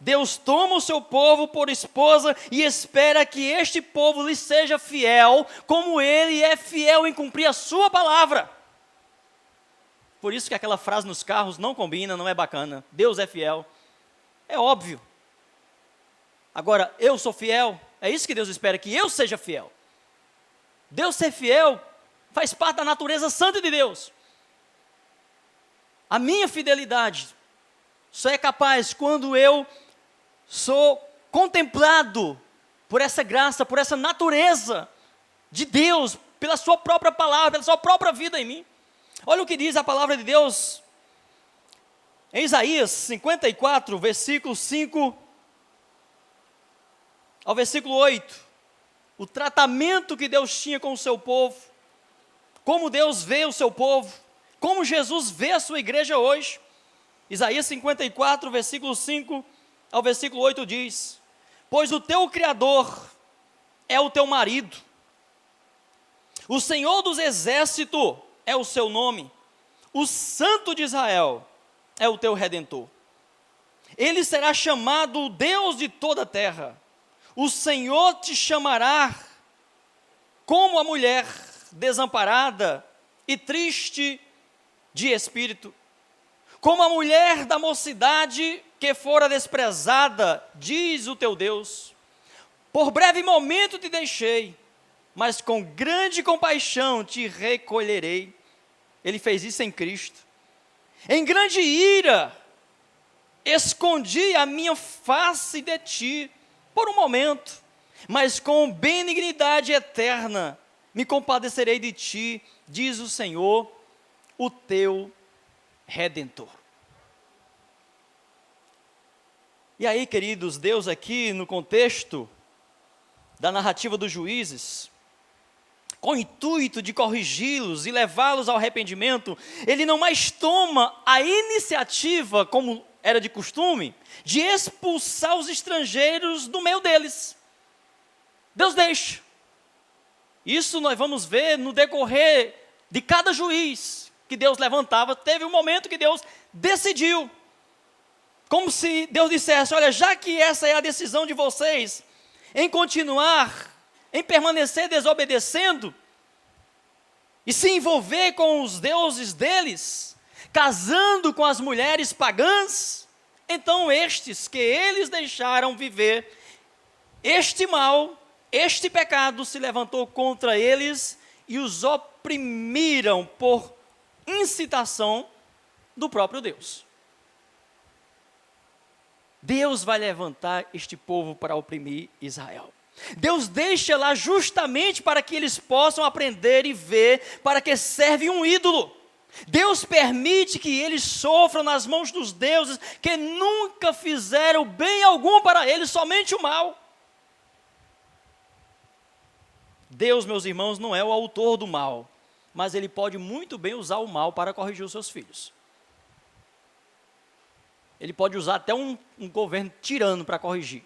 Deus toma o seu povo por esposa e espera que este povo lhe seja fiel, como Ele é fiel em cumprir a sua palavra. Por isso que aquela frase nos carros não combina, não é bacana. Deus é fiel. É óbvio. Agora, eu sou fiel. É isso que Deus espera, que eu seja fiel. Deus ser fiel faz parte da natureza santa de Deus. A minha fidelidade só é capaz quando eu sou contemplado por essa graça, por essa natureza de Deus, pela sua própria palavra, pela sua própria vida em mim. Olha o que diz a palavra de Deus em Isaías 54, versículo 5 ao versículo 8. O tratamento que Deus tinha com o seu povo, como Deus vê o seu povo, como Jesus vê a sua igreja hoje. Isaías 54, versículo 5 ao versículo 8 diz: pois o teu Criador é o teu marido, o Senhor dos exércitos é o seu nome, o Santo de Israel é o teu Redentor. Ele será chamado o Deus de toda a terra. O Senhor te chamará como a mulher desamparada e triste de espírito, como a mulher da mocidade que fora desprezada, diz o teu Deus. Por breve momento te deixei, mas com grande compaixão te recolherei. Ele fez isso em Cristo. Em grande ira, escondi a minha face de ti por um momento, mas com benignidade eterna me compadecerei de ti, diz o Senhor, o teu Redentor. E aí, queridos, Deus aqui no contexto da narrativa dos juízes, com o intuito de corrigi-los e levá-los ao arrependimento, Ele não mais toma a iniciativa, como era de costume, de expulsar os estrangeiros do meio deles. Deus deixa. Isso nós vamos ver no decorrer de cada juiz que Deus levantava. Teve um momento que Deus decidiu, como se Deus dissesse: olha, já que essa é a decisão de vocês, em continuar, em permanecer desobedecendo, e se envolver com os deuses deles, casando com as mulheres pagãs, Então estes que eles deixaram viver, este mal, este pecado se levantou contra eles e os oprimiram por incitação do próprio Deus. Deus vai levantar este povo para oprimir Israel. Deus deixa lá justamente para que eles possam aprender e ver para que serve um ídolo. Deus permite que eles sofram nas mãos dos deuses que nunca fizeram bem algum para eles, somente o mal. Deus, meus irmãos, não é o autor do mal, mas Ele pode muito bem usar o mal para corrigir os seus filhos. Ele pode usar até um governo tirano para corrigir.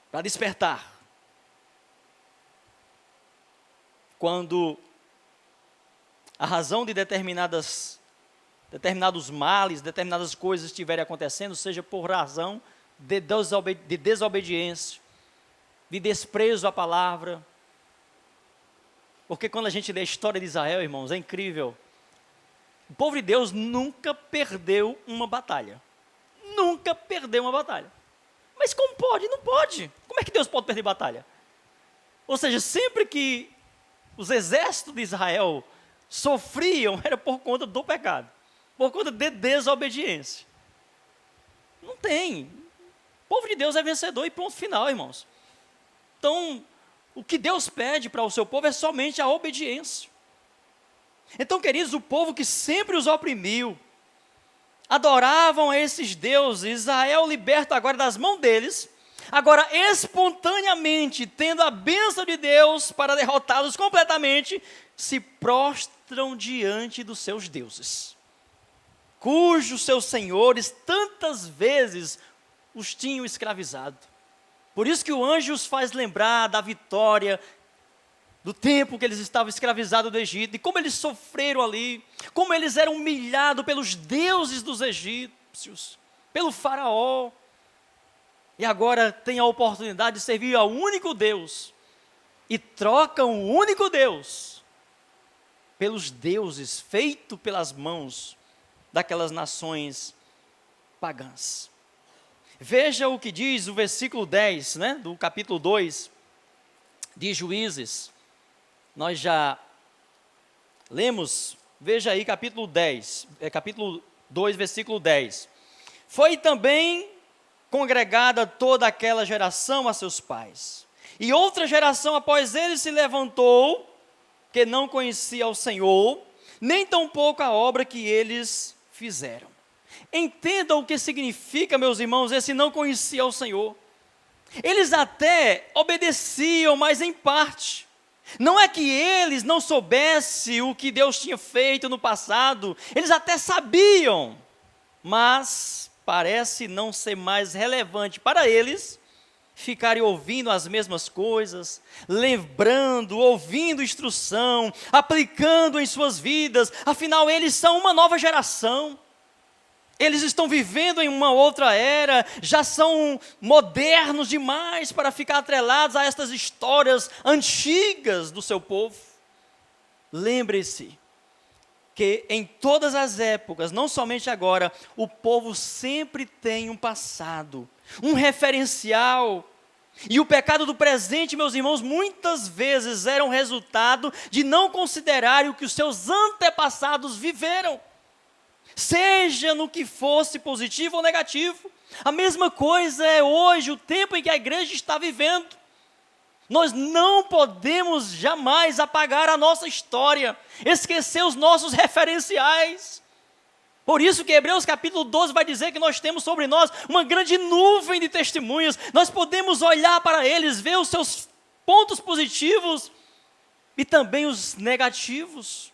Para despertar. Quando a razão de determinados males, determinadas coisas estiverem acontecendo, seja por razão de desobediência, de desprezo à palavra. Porque quando a gente lê a história de Israel, irmãos, é incrível. O povo de Deus nunca perdeu uma batalha. Nunca perdeu uma batalha. Mas como pode? Não pode. Como é que Deus pode perder batalha? Ou seja, sempre que os exércitos de Israel sofriam, era por conta do pecado. Por conta de desobediência. Não tem. O povo de Deus é vencedor e ponto final, irmãos. Então, o que Deus pede para o seu povo é somente a obediência. Então, queridos, o povo que sempre os oprimiu, adoravam a esses deuses, Israel liberto agora das mãos deles, agora espontaneamente, tendo a bênção de Deus para derrotá-los completamente, se prostram diante dos seus deuses, cujos seus senhores tantas vezes os tinham escravizado. Por isso que o anjo os faz lembrar da vitória, do tempo que eles estavam escravizados do Egito, e como eles sofreram ali, como eles eram humilhados pelos deuses dos egípcios, pelo faraó, e agora tem a oportunidade de servir ao único Deus, e trocam o único Deus pelos deuses feitos pelas mãos daquelas nações pagãs. Veja o que diz o versículo 10, do capítulo 2 de Juízes. Nós já lemos, veja aí capítulo 2, versículo 10. Foi também congregada toda aquela geração a seus pais. E outra geração após ele se levantou, que não conhecia o Senhor, nem tampouco a obra que eles fizeram. Entendam o que significa, meus irmãos, esse não conhecia o Senhor. Eles até obedeciam, mas em parte. Não é que eles não soubessem o que Deus tinha feito no passado, eles até sabiam, mas parece não ser mais relevante para eles ficarem ouvindo as mesmas coisas, lembrando, ouvindo instrução, aplicando em suas vidas. Afinal, eles são uma nova geração. Eles estão vivendo em uma outra era, já são modernos demais para ficar atrelados a estas histórias antigas do seu povo. Lembre-se que em todas as épocas, não somente agora, o povo sempre tem um passado, um referencial. E o pecado do presente, meus irmãos, muitas vezes era um resultado de não considerarem o que os seus antepassados viveram. Seja no que fosse positivo ou negativo. A mesma coisa é hoje, o tempo em que a igreja está vivendo. Nós não podemos jamais apagar a nossa história, esquecer os nossos referenciais. Por isso que Hebreus capítulo 12 vai dizer que nós temos sobre nós uma grande nuvem de testemunhas. Nós podemos olhar para eles, ver os seus pontos positivos e também os negativos,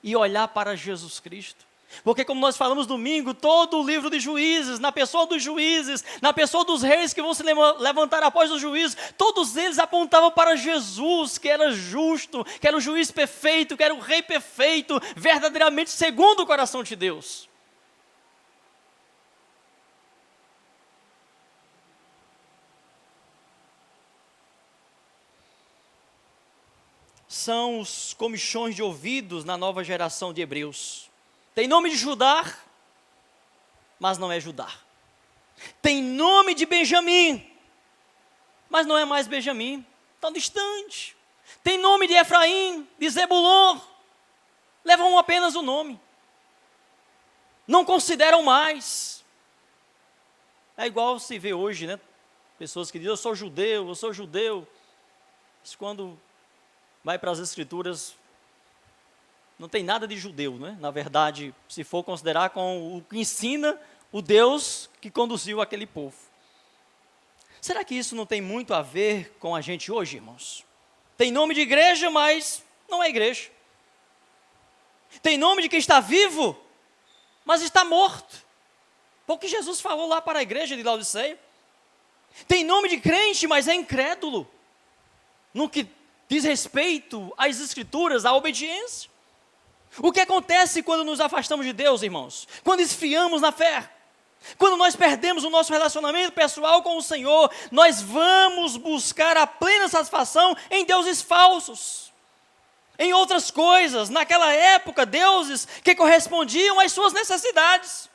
e olhar para Jesus Cristo. Porque como nós falamos domingo, todo o livro de Juízes, na pessoa dos juízes, na pessoa dos reis que vão se levantar após os juízes, todos eles apontavam para Jesus, que era justo, que era o juiz perfeito, que era o rei perfeito, verdadeiramente segundo o coração de Deus. são os comichões de ouvidos na nova geração de hebreus. Tem nome de Judá, mas não é Judá. Tem nome de Benjamim, mas não é mais Benjamim, tão distante. Tem nome de Efraim, de Zebulon, levam apenas o nome. Não consideram mais. É igual se vê hoje, né? Pessoas que dizem, eu sou judeu. Mas quando vai para as escrituras, não tem nada de judeu, né? Na verdade, se for considerar com o que ensina o Deus que conduziu aquele povo. Será que isso não tem muito a ver com a gente hoje, irmãos? Tem nome de igreja, mas não é igreja. Tem nome de quem está vivo, mas está morto. Foi o que Jesus falou lá para a igreja de Laodiceia. Tem nome de crente, mas é incrédulo. No que diz respeito às escrituras, à obediência. O que acontece quando nos afastamos de Deus, irmãos? Quando esfriamos na fé. Quando nós perdemos o nosso relacionamento pessoal com o Senhor, nós vamos buscar a plena satisfação em deuses falsos, em outras coisas, naquela época, deuses que correspondiam às suas necessidades.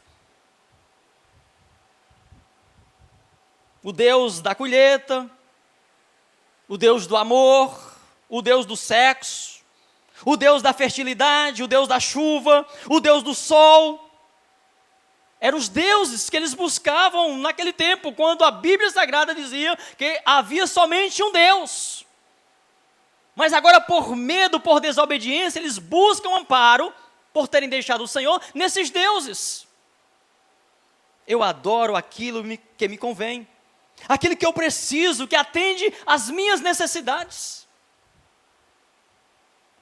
O Deus da colheita, o Deus do amor, o Deus do sexo, o Deus da fertilidade, o Deus da chuva, o Deus do sol. Eram os deuses que eles buscavam naquele tempo, quando a Bíblia Sagrada dizia que havia somente um Deus. Mas agora, por medo, por desobediência, eles buscam amparo, por terem deixado o Senhor, nesses deuses. Eu adoro aquilo que me convém, aquilo que eu preciso, que atende às minhas necessidades.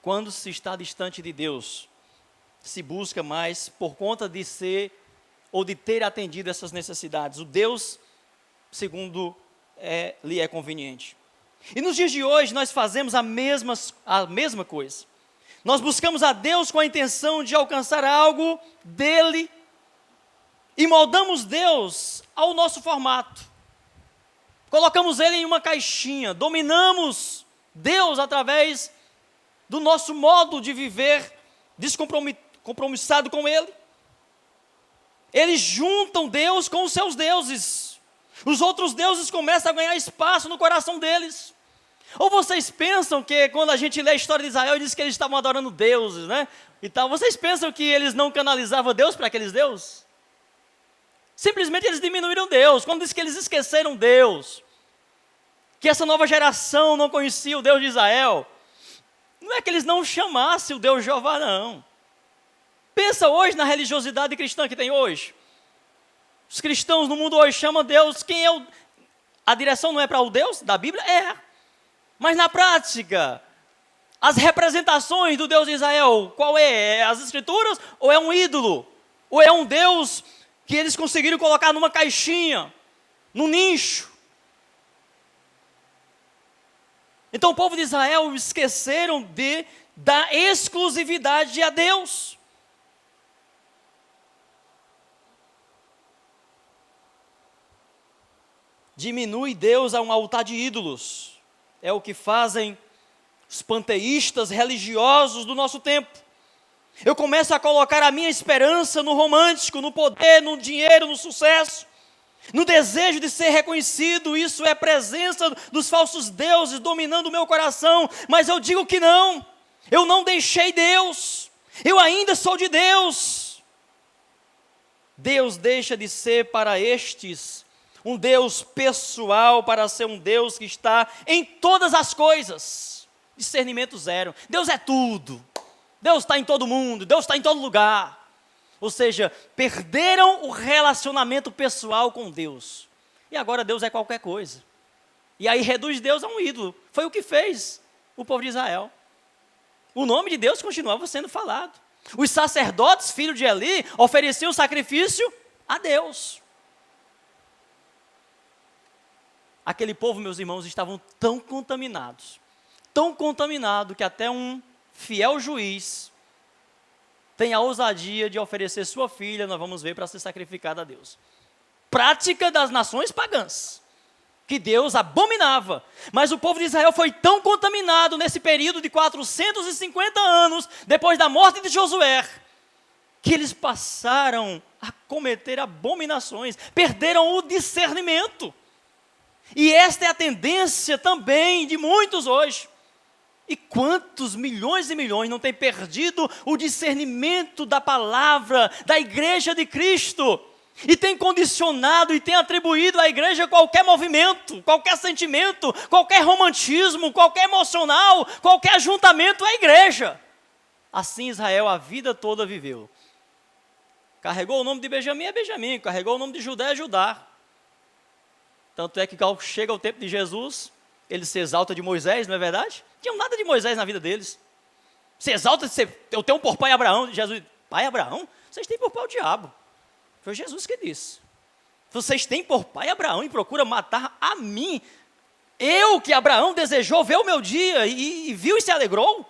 Quando se está distante de Deus, se busca mais por conta de ser ou de ter atendido essas necessidades, o Deus segundo lhe é conveniente. E nos dias de hoje nós fazemos a mesma coisa. Nós buscamos a Deus com a intenção de alcançar algo dele e moldamos Deus ao nosso formato. Colocamos ele em uma caixinha, dominamos Deus através do nosso modo de viver descompromissado com ele. Eles juntam Deus com os seus deuses. Os outros deuses começam a ganhar espaço no coração deles. Ou vocês pensam que quando a gente lê a história de Israel, diz que eles estavam adorando deuses, né? E tal, vocês pensam que eles não canalizavam Deus para aqueles deuses? Simplesmente eles diminuíram Deus. Quando diz que eles esqueceram Deus, que essa nova geração não conhecia o Deus de Israel, não é que eles não chamassem o Deus Jeová, não. Pensa hoje na religiosidade cristã que tem hoje. Os cristãos no mundo hoje chamam Deus, quem é a direção não é para o Deus da Bíblia? É. Mas na prática, as representações do Deus de Israel, qual é? É as escrituras ou é um ídolo? Ou é um Deus que eles conseguiram colocar numa caixinha, num nicho? Então o povo de Israel esqueceram de dar exclusividade a Deus. Diminui Deus a um altar de ídolos. É o que fazem os panteístas religiosos do nosso tempo. Eu começo a colocar a minha esperança no romântico, no poder, no dinheiro, no sucesso, no desejo de ser reconhecido. Isso é presença dos falsos deuses dominando o meu coração. Mas eu digo que não. Eu não deixei Deus. Eu ainda sou de Deus. Deus deixa de ser para estes um Deus pessoal para ser um Deus que está em todas as coisas. Discernimento zero. Deus é tudo. Deus está em todo mundo. Deus está em todo lugar. Ou seja, perderam o relacionamento pessoal com Deus. E agora Deus é qualquer coisa. E aí reduz Deus a um ídolo. Foi o que fez o povo de Israel. O nome de Deus continuava sendo falado. Os sacerdotes, filhos de Eli, ofereciam sacrifício a Deus. Aquele povo, meus irmãos, estavam tão contaminados, que até um fiel juiz tem a ousadia de oferecer sua filha, nós vamos ver, para ser sacrificada a Deus. Prática das nações pagãs. que Deus abominava. Mas o povo de Israel foi tão contaminado nesse período de 450 anos, depois da morte de Josué, que eles passaram a cometer abominações, perderam o discernimento. E esta é a tendência também de muitos hoje. E quantos milhões e milhões não têm perdido o discernimento da palavra, da igreja de Cristo, e tem condicionado e tem atribuído à igreja qualquer movimento, qualquer sentimento, qualquer romantismo, qualquer emocional, qualquer ajuntamento à igreja. Assim Israel a vida toda viveu. Carregou o nome de Benjamim, é Benjamim. Carregou o nome de Judá, é Judá. Tanto é que quando chega o tempo de Jesus, ele se exalta de Moisés, não é verdade? Não tinha nada de Moisés na vida deles. Se exalta, eu tenho por pai Abraão. Jesus, pai Abraão? Vocês têm por pai o diabo. Foi Jesus que disse. Vocês têm por pai Abraão e procuram matar a mim. Eu que Abraão desejou ver o meu dia e viu e se alegrou.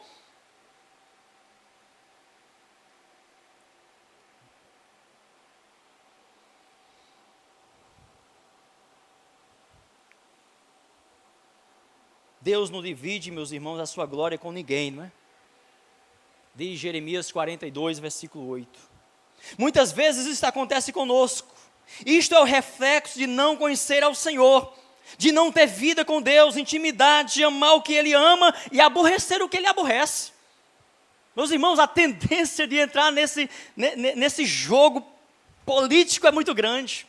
Deus não divide, meus irmãos, a sua glória com ninguém, não é? Diz Jeremias 42, versículo 8. Muitas vezes isso acontece conosco. Isto é o reflexo de não conhecer ao Senhor, de não ter vida com Deus, intimidade, de amar o que Ele ama e aborrecer o que Ele aborrece. Meus irmãos, a tendência de entrar nesse jogo político é muito grande.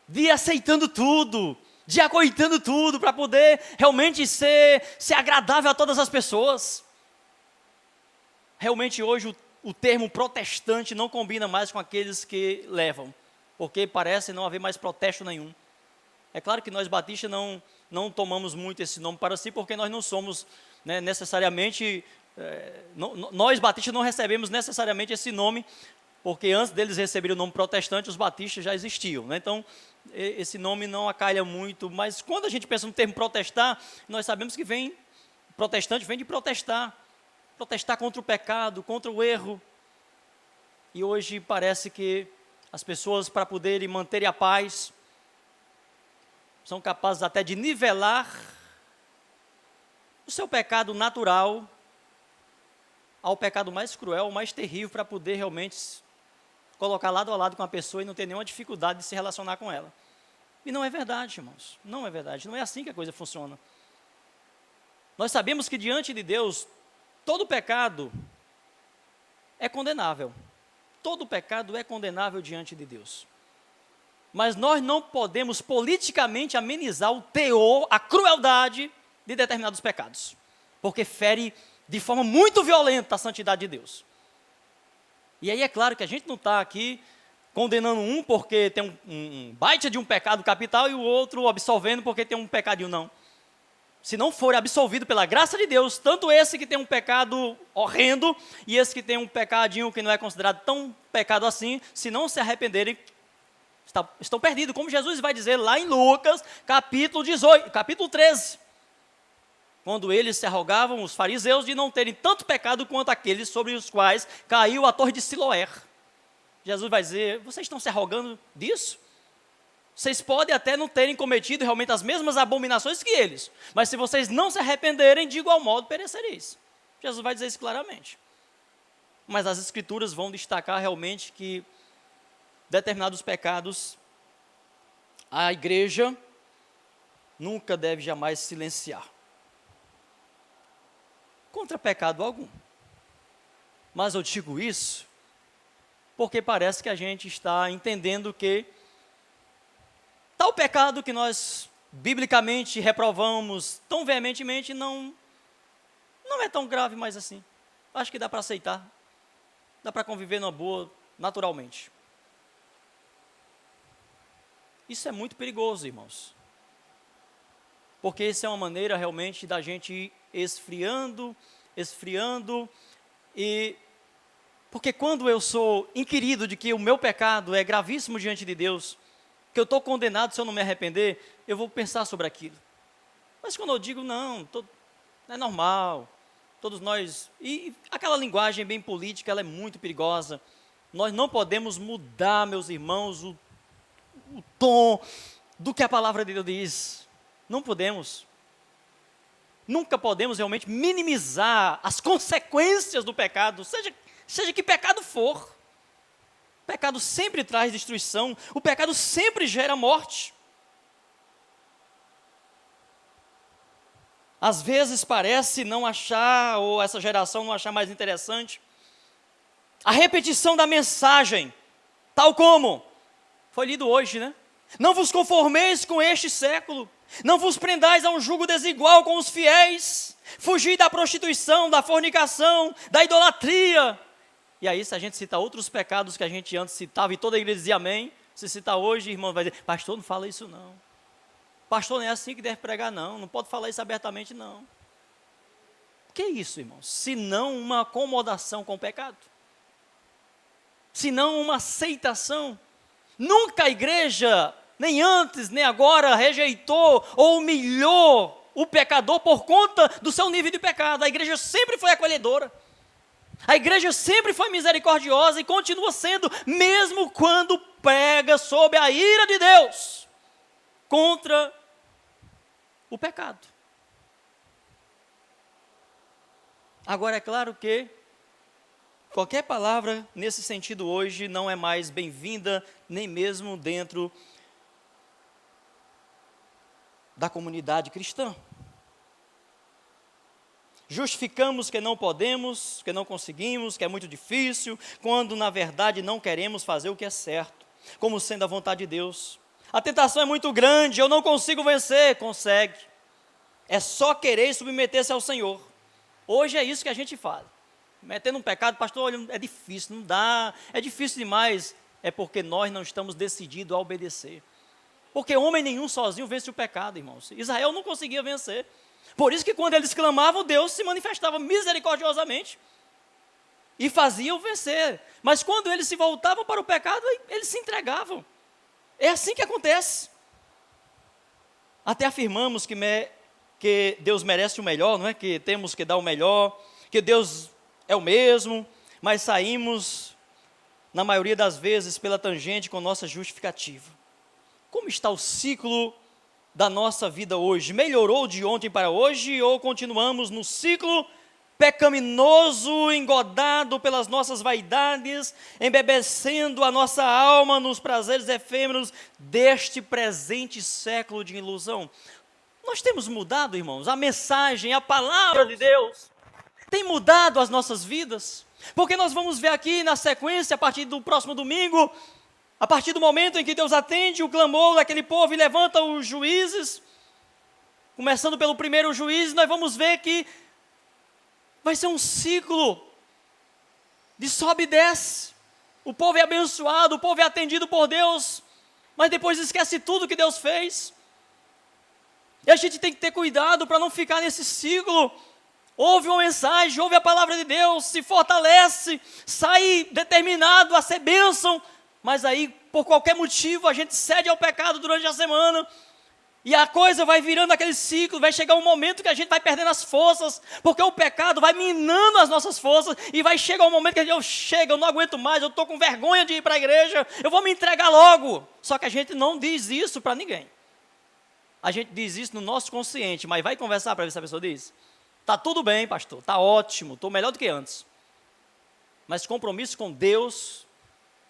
De ir aceitando tudo, de ir acoitando tudo para poder realmente ser agradável a todas as pessoas. Realmente hoje o termo protestante não combina mais com aqueles que levam, porque parece não haver mais protesto nenhum. É claro que nós batistas não tomamos muito esse nome para si, porque nós não somos necessariamente, nós batistas não recebemos necessariamente esse nome, porque antes deles receberem o nome protestante, os batistas já existiam, né? Então, esse nome não acalha muito, mas quando a gente pensa no termo protestar, nós sabemos que protestante vem de protestar contra o pecado, contra o erro. E hoje parece que as pessoas, para poderem manterem a paz, são capazes até de nivelar o seu pecado natural ao pecado mais cruel, mais terrível, para poder realmente colocar lado a lado com a pessoa e não ter nenhuma dificuldade de se relacionar com ela. E não é verdade, irmãos, não é verdade, não é assim que a coisa funciona. Nós sabemos que diante de Deus, todo pecado é condenável. Todo pecado é condenável diante de Deus. Mas nós não podemos politicamente amenizar o teor, a crueldade de determinados pecados, porque fere de forma muito violenta a santidade de Deus. E aí é claro que a gente não está aqui condenando um porque tem um baita de um pecado capital e o outro absolvendo porque tem um pecadinho, não. Se não for absolvido pela graça de Deus, tanto esse que tem um pecado horrendo e esse que tem um pecadinho que não é considerado tão pecado assim, se não se arrependerem, estão perdidos, como Jesus vai dizer lá em Lucas, capítulo 13. Quando eles se arrogavam, os fariseus, de não terem tanto pecado quanto aqueles sobre os quais caiu a torre de Siloé. Jesus vai dizer, vocês estão se arrogando disso? Vocês podem até não terem cometido realmente as mesmas abominações que eles, mas se vocês não se arrependerem, de igual modo perecereis. Jesus vai dizer isso claramente. Mas as Escrituras vão destacar realmente que determinados pecados, a igreja nunca deve jamais silenciar. Contra pecado algum. Mas eu digo isso porque parece que a gente está entendendo que tal pecado que nós biblicamente reprovamos tão veementemente não é tão grave mais assim. Acho que dá para aceitar, dá para conviver numa boa, naturalmente. Isso é muito perigoso, irmãos, porque isso é uma maneira realmente da gente ir esfriando, e porque quando eu sou inquirido de que o meu pecado é gravíssimo diante de Deus, que eu estou condenado se eu não me arrepender, eu vou pensar sobre aquilo. Mas quando eu digo, não, é normal, todos nós, e aquela linguagem bem política, ela é muito perigosa. Nós não podemos mudar, meus irmãos, o tom do que a palavra de Deus diz. Não podemos. Nunca podemos realmente minimizar as consequências do pecado, seja que pecado for. O pecado sempre traz destruição, o pecado sempre gera morte. Às vezes parece não achar, ou essa geração não achar mais interessante, a repetição da mensagem, tal como foi lido hoje, né? Não vos conformeis com este século, não vos prendais a um jugo desigual com os fiéis, fugir da prostituição, da fornicação, da idolatria. E aí, se a gente citar outros pecados que a gente antes citava, e toda a igreja dizia amém, se citar hoje, irmão vai dizer, pastor, não fala isso não. Pastor, não é assim que deve pregar não, não pode falar isso abertamente não. O que é isso, irmãos? Se não uma acomodação com o pecado? Se não uma aceitação? Nunca a igreja, nem antes, nem agora, rejeitou ou humilhou o pecador por conta do seu nível de pecado. A igreja sempre foi acolhedora. A igreja sempre foi misericordiosa e continua sendo, mesmo quando prega sob a ira de Deus contra o pecado. Agora, é claro que qualquer palavra nesse sentido hoje não é mais bem-vinda, nem mesmo dentro da comunidade cristã. Justificamos que não podemos, que não conseguimos, que é muito difícil, quando na verdade não queremos fazer o que é certo, como sendo a vontade de Deus. A tentação é muito grande, eu não consigo vencer. Consegue. É só querer submeter-se ao Senhor. Hoje é isso que a gente fala. Metendo um pecado, pastor, olha, é difícil, não dá, é difícil demais. É porque nós não estamos decididos a obedecer. Porque homem nenhum sozinho vence o pecado, irmãos. Israel não conseguia vencer. Por isso que quando eles clamavam, Deus se manifestava misericordiosamente e fazia-o vencer. Mas quando eles se voltavam para o pecado, eles se entregavam. É assim que acontece. Até afirmamos que Deus merece o melhor, não é? Que temos que dar o melhor, que Deus é o mesmo, mas saímos, na maioria das vezes, pela tangente com nossa justificativa. Como está o ciclo da nossa vida hoje? Melhorou de ontem para hoje ou continuamos no ciclo pecaminoso, engodado pelas nossas vaidades, embebecendo a nossa alma nos prazeres efêmeros deste presente século de ilusão? Nós temos mudado, irmãos, a mensagem, a palavra de Deus tem mudado as nossas vidas, porque nós vamos ver aqui na sequência, a partir do próximo domingo, a partir do momento em que Deus atende o clamor daquele povo e levanta os juízes, começando pelo primeiro juiz, nós vamos ver que vai ser um ciclo de sobe e desce. O povo é abençoado, o povo é atendido por Deus, mas depois esquece tudo que Deus fez. E a gente tem que ter cuidado para não ficar nesse ciclo. Ouve uma mensagem, ouve a palavra de Deus, se fortalece, sai determinado a ser bênção, mas aí, por qualquer motivo, a gente cede ao pecado durante a semana, e a coisa vai virando aquele ciclo, vai chegar um momento que a gente vai perdendo as forças, porque o pecado vai minando as nossas forças, e vai chegar um momento que a gente, eu não aguento mais, eu estou com vergonha de ir para a igreja, eu vou me entregar logo. Só que a gente não diz isso para ninguém. A gente diz isso no nosso consciente, mas vai conversar para ver se a pessoa diz. Está tudo bem, pastor, está ótimo, estou melhor do que antes. Mas compromisso com Deus,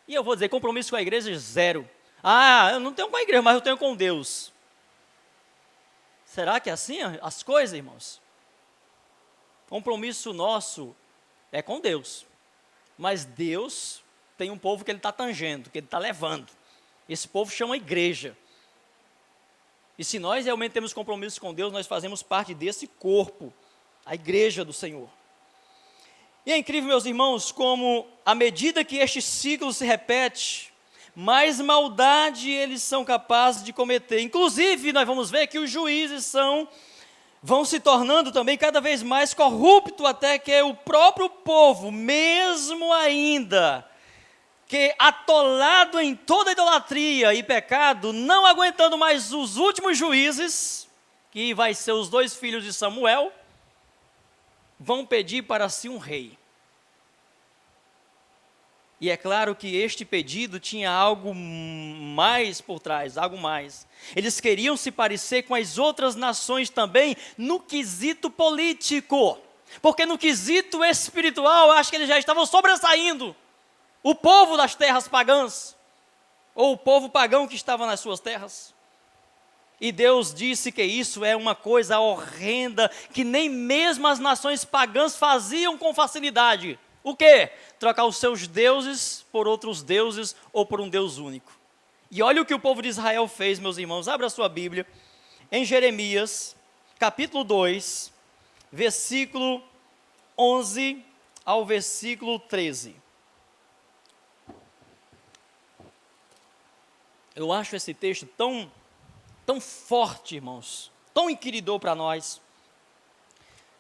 e eu vou dizer, compromisso com a igreja, zero. Eu não tenho com a igreja, mas eu tenho com Deus. Será que é assim as coisas, irmãos? Compromisso nosso é com Deus. Mas Deus tem um povo que Ele está tangendo, que Ele está levando. Esse povo chama igreja. E se nós realmente temos compromisso com Deus, nós fazemos parte desse corpo, a igreja do Senhor. E é incrível, meus irmãos, como à medida que este ciclo se repete, mais maldade eles são capazes de cometer. Inclusive, nós vamos ver que os juízes vão se tornando também cada vez mais corruptos, até que o próprio povo, mesmo ainda que atolado em toda idolatria e pecado, não aguentando mais os últimos juízes, que vai ser os 2 filhos de Samuel, vão pedir para si um rei. E é claro que este pedido tinha algo mais por trás, algo mais. Eles queriam se parecer com as outras nações também no quesito político. Porque no quesito espiritual, acho que eles já estavam sobressaindo. O povo das terras pagãs, ou o povo pagão que estava nas suas terras. E Deus disse que isso é uma coisa horrenda, que nem mesmo as nações pagãs faziam com facilidade. O quê? Trocar os seus deuses por outros deuses ou por um Deus único. E olha o que o povo de Israel fez, meus irmãos. Abra a sua Bíblia, em Jeremias, capítulo 2, versículo 11 ao versículo 13. Eu acho esse texto tão forte, irmãos, tão inquiridor para nós.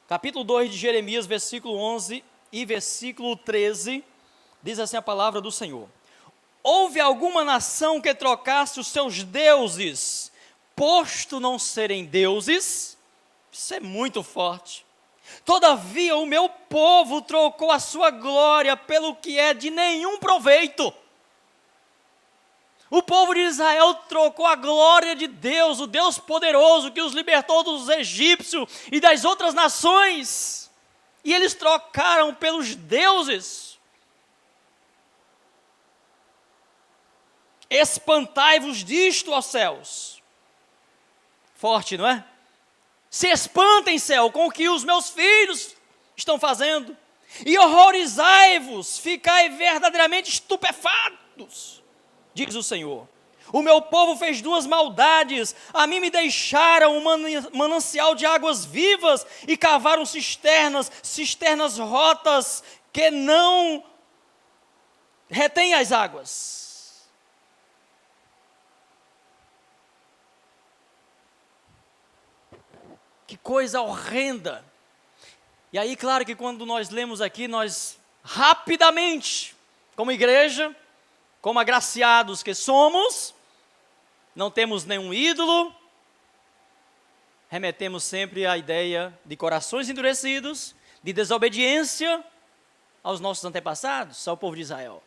Capítulo 2 de Jeremias, versículo 11 e versículo 13, diz assim a palavra do Senhor: houve alguma nação que trocasse os seus deuses, posto não serem deuses? Isso é muito forte. Todavia o meu povo trocou a sua glória pelo que é de nenhum proveito. O povo de Israel trocou a glória de Deus, o Deus poderoso que os libertou dos egípcios e das outras nações, e eles trocaram pelos deuses. Espantai-vos disto, ó céus. Forte, não é? Se espantem, céu, com o que os meus filhos estão fazendo, e horrorizai-vos, ficai verdadeiramente estupefatos, diz o Senhor. O meu povo fez duas maldades, a mim me deixaram um manancial de águas vivas, e cavaram cisternas rotas, que não retêm as águas. Que coisa horrenda. E aí, claro que quando nós lemos aqui, nós rapidamente, como igreja, como agraciados que somos, não temos nenhum ídolo, remetemos sempre à ideia de corações endurecidos, de desobediência aos nossos antepassados, ao povo de Israel.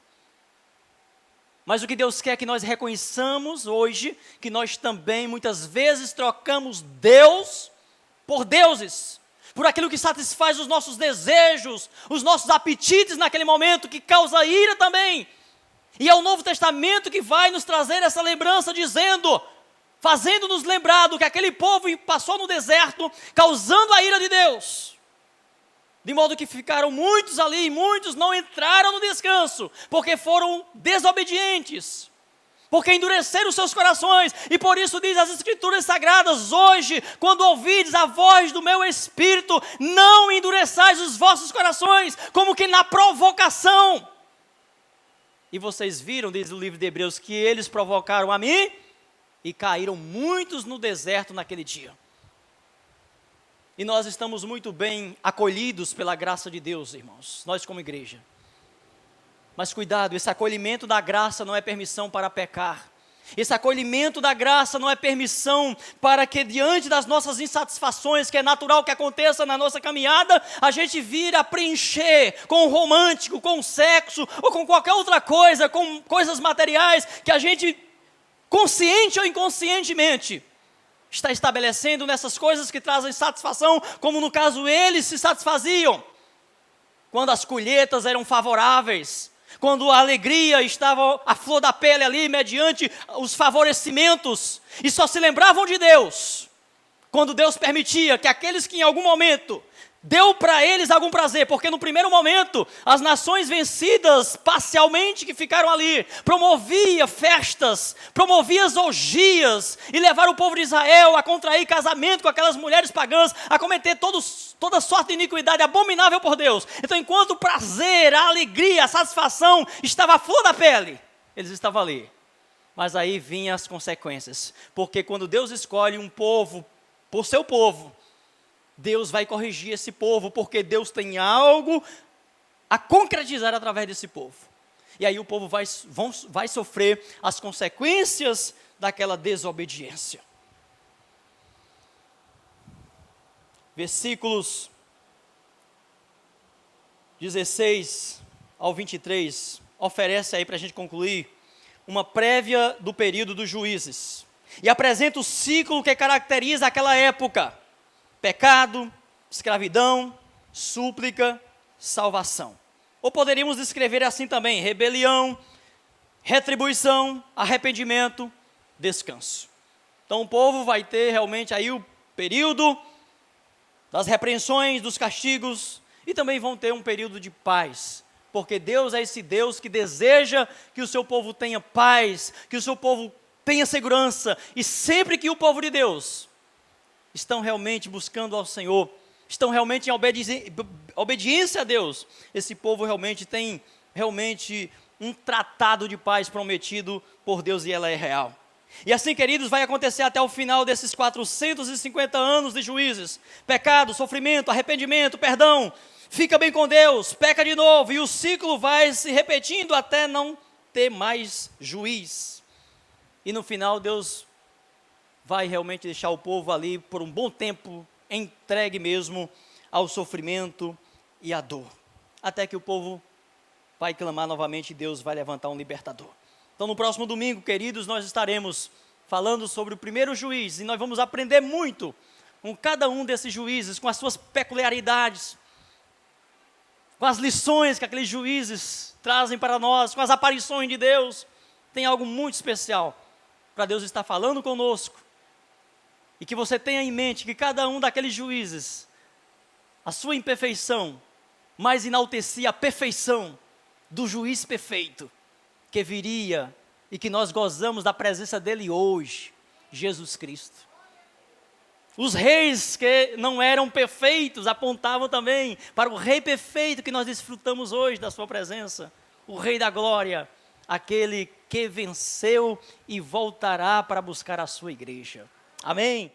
Mas o que Deus quer que nós reconheçamos hoje, que nós também muitas vezes trocamos Deus por deuses, por aquilo que satisfaz os nossos desejos, os nossos apetites naquele momento, que causa ira também. E é o Novo Testamento que vai nos trazer essa lembrança, dizendo, fazendo-nos lembrar do que aquele povo passou no deserto, causando a ira de Deus. De modo que ficaram muitos ali, e muitos não entraram no descanso, porque foram desobedientes, porque endureceram seus corações. E por isso diz as Escrituras Sagradas: hoje, quando ouvides a voz do meu Espírito, não endureçais os vossos corações, como que na provocação. E vocês viram, diz o livro de Hebreus, que eles provocaram a mim, e caíram muitos no deserto naquele dia. E nós estamos muito bem acolhidos pela graça de Deus, irmãos, nós como igreja. Mas cuidado, esse acolhimento da graça não é permissão para pecar. Esse acolhimento da graça não é permissão para que, diante das nossas insatisfações, que é natural que aconteça na nossa caminhada, a gente vira a preencher com o romântico, com o sexo, ou com qualquer outra coisa, com coisas materiais, que a gente, consciente ou inconscientemente, está estabelecendo nessas coisas que trazem satisfação, como no caso eles se satisfaziam, quando as colheitas eram favoráveis, quando a alegria estava à flor da pele ali, mediante os favorecimentos, e só se lembravam de Deus, quando Deus permitia que aqueles que em algum momento deu para eles algum prazer, porque no primeiro momento, as nações vencidas parcialmente que ficaram ali, promovia festas, promovia orgias, e levaram o povo de Israel a contrair casamento com aquelas mulheres pagãs, a cometer toda sorte de iniquidade abominável por Deus. Então, enquanto o prazer, a alegria, a satisfação estava à flor da pele, eles estavam ali. Mas aí vinham as consequências, porque quando Deus escolhe um povo por seu povo, Deus vai corrigir esse povo, porque Deus tem algo a concretizar através desse povo. E aí o povo vai sofrer as consequências daquela desobediência. Versículos 16 ao 23, oferece aí para a gente concluir uma prévia do período dos juízes e apresenta o ciclo que caracteriza aquela época: pecado, escravidão, súplica, salvação. Ou poderíamos descrever assim também: rebelião, retribuição, arrependimento, descanso. Então o povo vai ter realmente aí o período das repreensões, dos castigos, e também vão ter um período de paz, porque Deus é esse Deus que deseja que o seu povo tenha paz, que o seu povo tenha segurança, e sempre que o povo de Deus estão realmente buscando ao Senhor, estão realmente em obediência a Deus, esse povo realmente tem um tratado de paz prometido por Deus, e ela é real. E assim, queridos, vai acontecer até o final desses 450 anos de juízes: pecado, sofrimento, arrependimento, perdão, fica bem com Deus, peca de novo, e o ciclo vai se repetindo até não ter mais juiz. E no final Deus vai realmente deixar o povo ali por um bom tempo entregue mesmo ao sofrimento e à dor, até que o povo vai clamar novamente e Deus vai levantar um libertador. Então no próximo domingo, queridos, nós estaremos falando sobre o primeiro juiz, e nós vamos aprender muito com cada um desses juízes, com as suas peculiaridades, com as lições que aqueles juízes trazem para nós, com as aparições de Deus. Tem algo muito especial para Deus estar falando conosco, e que você tenha em mente que cada um daqueles juízes, a sua imperfeição, mas enaltecia a perfeição do juiz perfeito, que viria e que nós gozamos da presença dele hoje, Jesus Cristo. Os reis que não eram perfeitos apontavam também para o rei perfeito que nós desfrutamos hoje da sua presença, o Rei da Glória, aquele que venceu e voltará para buscar a sua igreja. Amém?